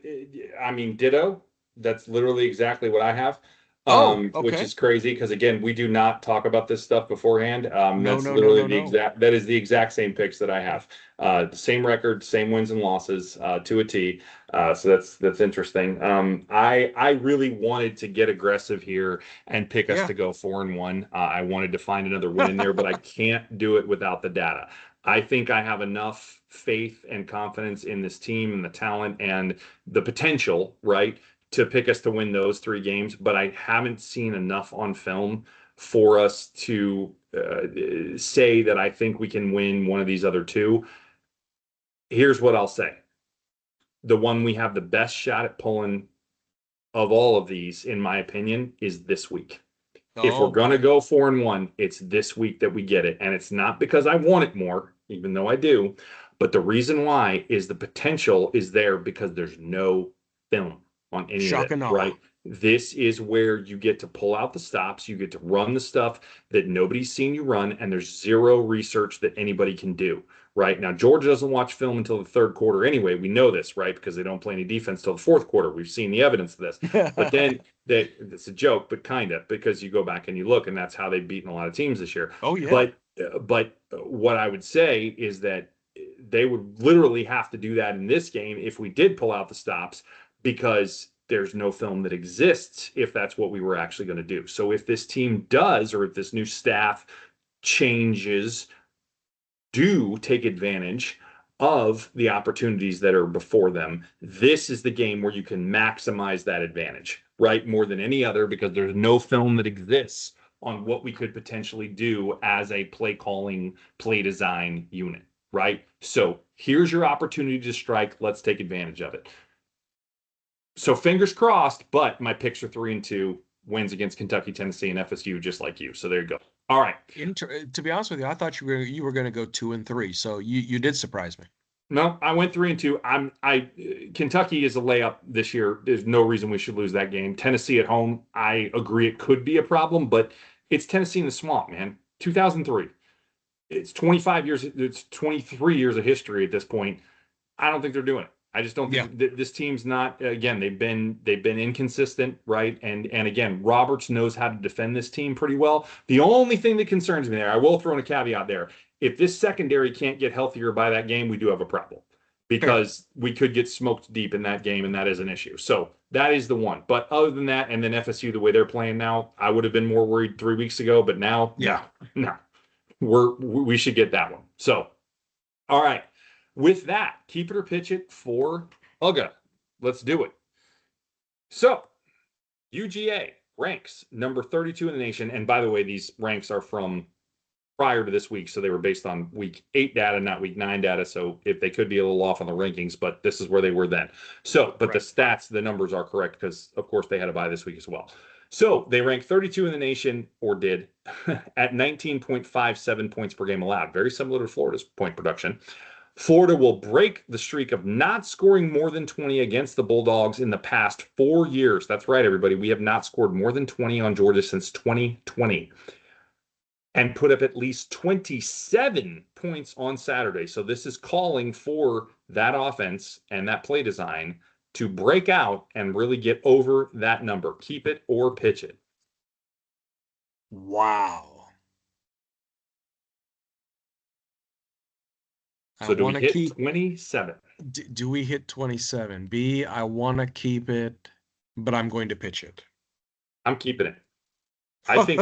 I mean, ditto. That's literally exactly what I have. Oh, Which okay. is crazy because again, we do not talk about this stuff beforehand. No, That's no, no, literally no, no. that is the exact same picks that I have. The same record, same wins and losses, to a T. So that's interesting. I really wanted to get aggressive here and pick us Yeah. to go 4-1. I wanted to find another win in there, but I can't do it without the data. I think I have enough faith and confidence in this team and the talent and the potential, right, to pick us to win those 3 games, but I haven't seen enough on film for us to say that I think we can win one of these other two. Here's what I'll say. The one we have the best shot at pulling of all of these, in my opinion, is this week. If we're Oh, going to go 4-1, it's this week that we get it. And it's not because I want it more, even though I do. But the reason why is the potential is there because there's no film on any of shock it, and awe. right? This is where you get to pull out the stops. You get to run the stuff that nobody's seen you run, and there's zero research that anybody can do, right? Now, Georgia doesn't watch film until the third quarter anyway. We know this, right? Because they don't play any defense till the fourth quarter. We've seen the evidence of this. But then it's a joke, but kind of because you go back and you look, and that's how they've beaten a lot of teams this year. Oh yeah. But what I would say is that they would literally have to do that in this game if we did pull out the stops, because there's no film that exists if that's what we were actually going to do. So if this team does, or if this new staff changes do take advantage of the opportunities that are before them, this is the game where you can maximize that advantage, right? More than any other, because there's no film that exists on what we could potentially do as a play calling, play design unit, right? So here's your opportunity to strike. Let's take advantage of it. So fingers crossed, but my picks are 3-2, wins against Kentucky, Tennessee, and FSU, just like you. So there you go. All right. To be honest with you, I thought you were going to go 2-3. So you did surprise me. No, I went 3-2. Kentucky is a layup this year. There's no reason we should lose that game. Tennessee at home, I agree it could be a problem, but it's Tennessee in the swamp, man. 2003. It's 25 years. It's 23 years of history at this point. I don't think they're doing it. I just don't Yeah. think this team's not. Again, they've been inconsistent, right? And again, Roberts knows how to defend this team pretty well. The only thing that concerns me there, I will throw in a caveat there. If this secondary can't get healthier by that game, we do have a problem because we could get smoked deep in that game, and that is an issue. So that is the one. But other than that, and then FSU, the way they're playing now, I would have been more worried 3 weeks ago. But now, Yeah. no, we should get that one. So, all right. With that, keep it or pitch it for Uga. Let's do it. So, UGA ranks number 32 in the nation. And by the way, these ranks are from prior to this week. So they were based on week 8 data, not week 9 data. So if they could be a little off on the rankings, but this is where they were then. So, but right. The stats, the numbers are correct because, of course, they had a bye this week as well. So they ranked 32 in the nation, or did, at 19.57 points per game allowed. Very similar to Florida's point production. Florida will break the streak of not scoring more than 20 against the Bulldogs in the past 4 years. That's right, everybody. We have not scored more than 20 on Georgia since 2020 and put up at least 27 points on Saturday. So this is calling for that offense and that play design to break out and really get over that number. Keep it or pitch it. Wow. So do we hit 27? Do we hit 27? B, I want to keep it, but I'm going to pitch it. I'm keeping it. I think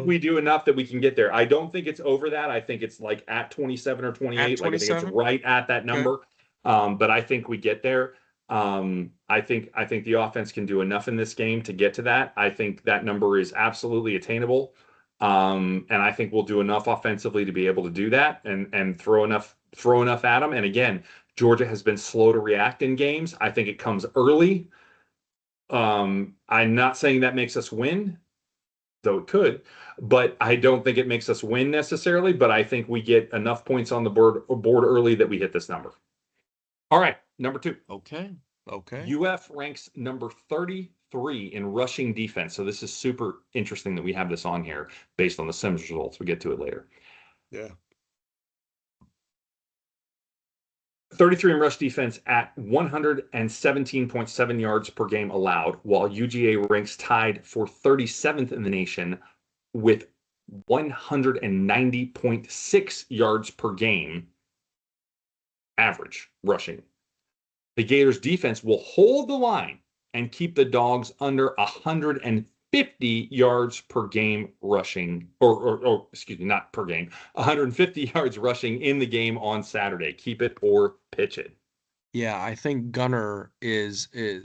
we do enough that we can get there. I don't think it's over that. I think it's like at 27 or 28. Like I think it's right at that number. Okay. But I think we get there. I think the offense can do enough in this game to get to that. I think that number is absolutely attainable. And I think we'll do enough offensively to be able to do that and throw enough at them. And again, Georgia has been slow to react in games. I think it comes early. I'm not saying that makes us win, though it could, but I don't think it makes us win necessarily. But I think we get enough points on the board early that we hit this number. All right, number 2. Okay. UF ranks number 33 in rushing defense. So this is super interesting that we have this on here based on the Sims results. We'll get to it later. Yeah. 33 in rush defense at 117.7 yards per game allowed, while UGA ranks tied for 37th in the nation with 190.6 yards per game average rushing. The Gators defense will hold the line and keep the Dogs under 150 yards per game rushing, or excuse me, not per game, 150 yards rushing in the game on Saturday. Keep it or pitch it. Yeah, I think Gunner is, the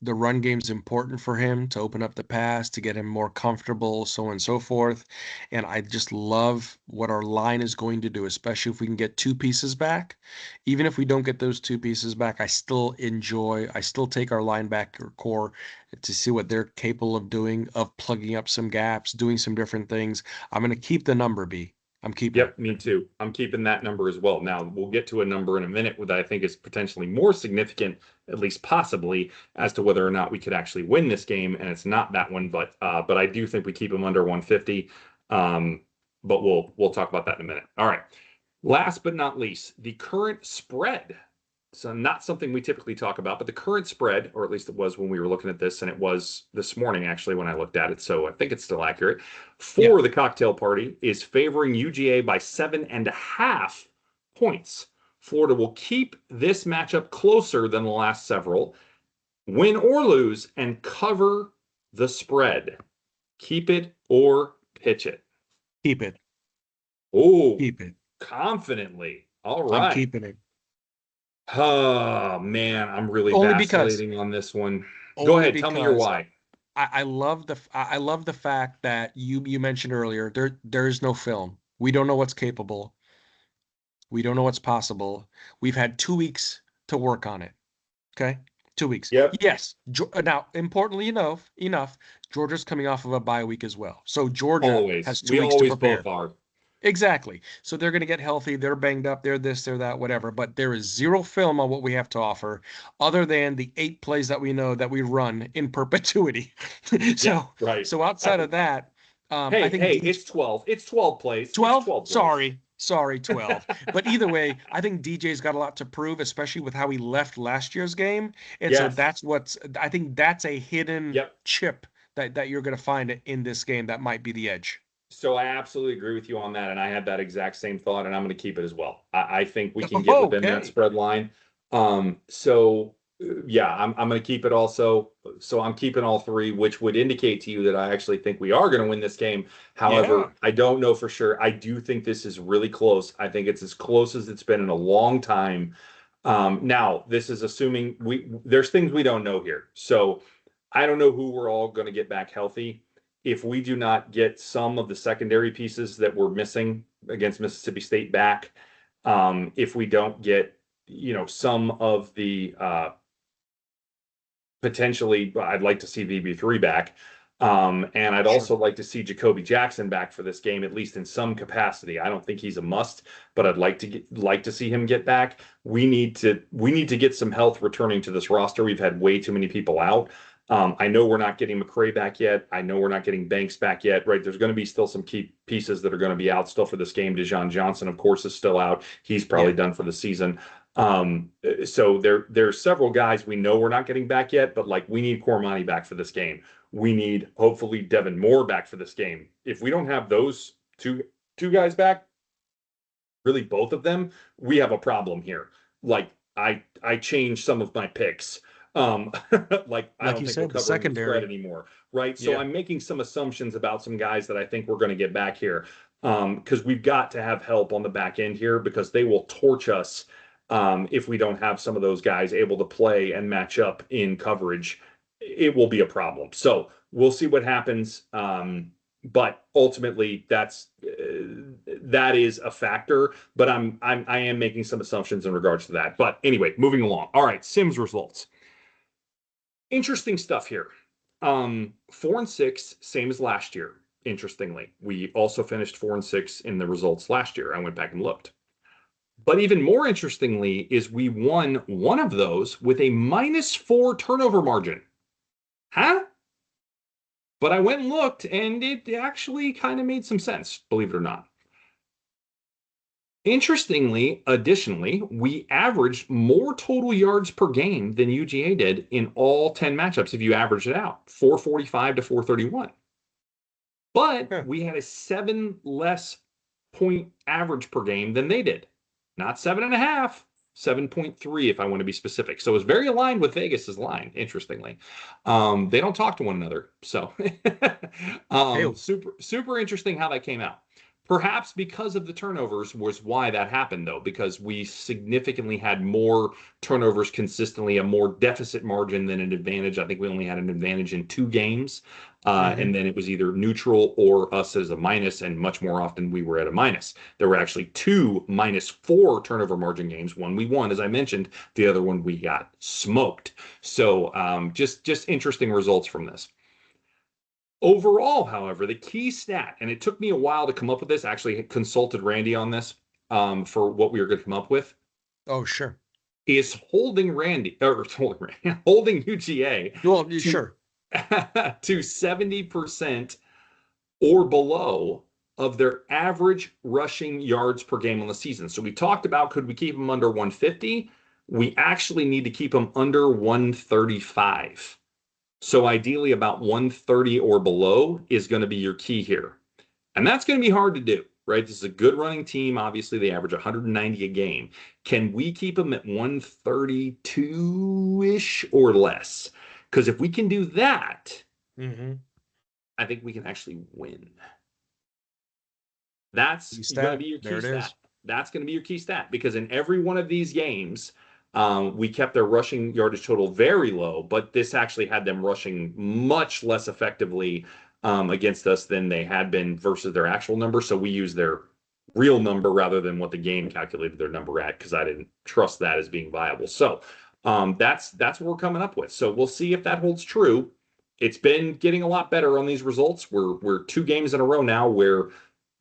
run game's important for him to open up the pass, to get him more comfortable, so on and so forth. And I just love what our line is going to do, especially if we can get 2 pieces back. Even if we don't get those 2 pieces back, I still take our linebacker core to see what they're capable of doing, of plugging up some gaps, doing some different things. I'm going to keep the number, B. I'm keeping Yep, me too. I'm keeping that number as well. Now, we'll get to a number in a minute that I think is potentially more significant, at least possibly, as to whether or not we could actually win this game, and it's not that one, but I do think we keep them under 150. But we'll talk about that in a minute. All right. Last but not least, the current spread. So not something we typically talk about, but the current spread, or at least it was when we were looking at this, and it was this morning actually when I looked at it, so I think it's still accurate, for the cocktail party is favoring UGA by 7.5 points. Florida will keep this matchup closer than the last several, win or lose, and cover the spread. Keep it or pitch it. Keep it. Oh, Keep it. confidently. All I'm right. keeping it. Oh man, I'm really Only because, vacillating on this one. Go only ahead, tell me your because why. I love the fact that you mentioned earlier there's no film. We don't know what's capable. We don't know what's possible. We've had 2 weeks to work on it. Okay, 2 weeks. Yep. Yes. Now, importantly enough, Georgia's coming off of a bye week as well. So Georgia Always. has two We weeks to always both prepare. are. Exactly. So they're going to get healthy. They're banged up. They're this, they're that, whatever. But there is zero film on what we have to offer other than the 8 plays that we know that we run in perpetuity. Yeah, so, right. so outside of that, I Hey, think hey, it's 12. It's 12 plays. It's 12. 12 plays. Sorry, 12. But either way, I think DJ's got a lot to prove, especially with how he left last year's game. And so Yes. I think that's a hidden Yep. chip that you're going to find in this game that might be the edge. So I absolutely agree with you on that, and I had that exact same thought, and I'm going to keep it as well. I think we can get within that Okay. spread line. Yeah, I'm going to keep it also. So I'm keeping all three, which would indicate to you that I actually think we are going to win this game. Yeah. However, I don't know for sure. I do think this is really close. I think it's as close as it's been in a long time. Now, this is assuming there's things we don't know here. So I don't know who we're all going to get back healthy. If we do not get some of the secondary pieces that we're missing against Mississippi State back, if we don't get, some of the potentially, I'd like to see VB3 back. And I'd Sure. also like to see Jacoby Jackson back for this game, at least in some capacity. I don't think he's a must, but I'd like to see him get back. We need to get some health returning to this roster. We've had way too many people out. I know we're not getting McCray back yet. I know we're not getting Banks back yet, right? There's going to be still some key pieces that are going to be out still for this game. Dejon Johnson, of course, is still out. He's probably Yeah. done for the season. So there's several guys we know we're not getting back yet, but like we need Cormani back for this game. We need hopefully Devin Moore back for this game. If we don't have those two guys back, really both of them, we have a problem here. Like I changed some of my picks. Like I Like don't you think we're said, the covering the spread secondary. anymore, right? So Yeah. I'm making some assumptions about some guys that I think we're going to get back here. Because we've got to have help on the back end here because they will torch us if we don't have some of those guys able to play and match up in coverage. It will be a problem. So we'll see what happens. But ultimately, that is a factor. But I am making some assumptions in regards to that. But anyway, moving along. All right, Sims results. Interesting stuff here. 4-6, same as last year. Interestingly, we also finished 4-6 in the results last year. I went back and looked. But even more interestingly is we won one of those with a -4 turnover margin. Huh? But I went and looked, and it actually kind of made some sense, believe it or not. Interestingly, additionally, we averaged more total yards per game than UGA did in all 10 matchups if you average it out, 445 to 431. But Huh. we had a 7 less point average per game than they did. Not 7.5, 7.3 if I want to be specific. So it was very aligned with Vegas's line, interestingly. They don't talk to one another. So Hey, super interesting how that came out. Perhaps because of the turnovers was why that happened, though, because we significantly had more turnovers consistently, a more deficit margin than an advantage. I think we only had an advantage in 2 games. hmm And then it was either neutral or us as a minus, and much more often we were at a minus. There were actually 2 -4 turnover margin games. One we won, as I mentioned. The other one we got smoked. So just interesting results from this. Overall, however, the key stat, and it took me a while to come up with this. I actually consulted Randy on this for what we were going to come up with. Oh, sure. Is holding UGA Well, to sure. to 70% or below of their average rushing yards per game on the season. So we talked about could we keep them under 150? We actually need to keep them under 135. So ideally, about 130 or below is going to be your key here. And that's going to be hard to do, right? This is a good running team. Obviously, they average 190 a game. Can we keep them at 132-ish or less? Because if we can do that, hmm I think we can actually win. That's Key going to stat. be your There key it stat. is. That's going to be your key stat because in every one of these games, we kept their rushing yardage total very low, but this actually had them rushing much less effectively against us than they had been versus their actual number. So we use their real number rather than what the game calculated their number at because I didn't trust that as being viable. So that's what we're coming up with. So we'll see if that holds true. It's been getting a lot better on these results. We're 2 games in a row now where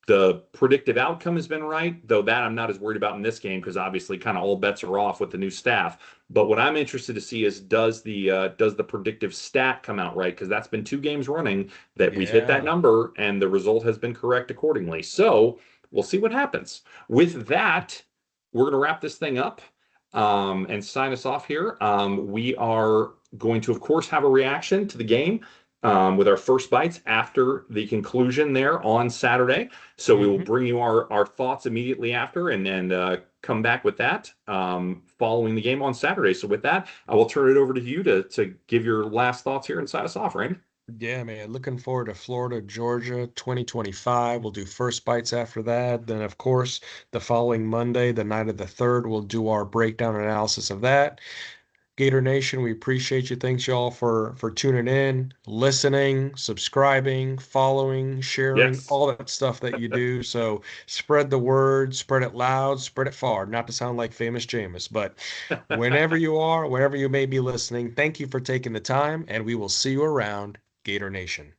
the predictive outcome has been right, though that I'm not as worried about in this game because obviously kind of all bets are off with the new staff. But what I'm interested to see is does the predictive stat come out right? Because that's been 2 games running that we've hit that Yeah. number and the result has been correct accordingly. So we'll see what happens. With that, we're going to wrap this thing up and sign us off here. We are going to, of course, have a reaction to the game with our first bites after the conclusion there on Saturday. So we will Hmm. bring you our thoughts immediately after and then come back with that following the game on Saturday. So with that, I will turn it over to you to give your last thoughts here and sign us off, Randy. Yeah, man. Looking forward to Florida, Georgia 2025. We'll do first bites after that. Then, of course, the following Monday, the night of the 3rd, we'll do our breakdown analysis of that. Gator Nation, we appreciate you. Thanks y'all for tuning in, listening, subscribing, following, sharing, Yes. all that stuff that you do. So spread the word, spread it loud, spread it far. Not to sound like famous Jameis, but whenever you are, wherever you may be listening, thank you for taking the time, and we will see you around, Gator Nation.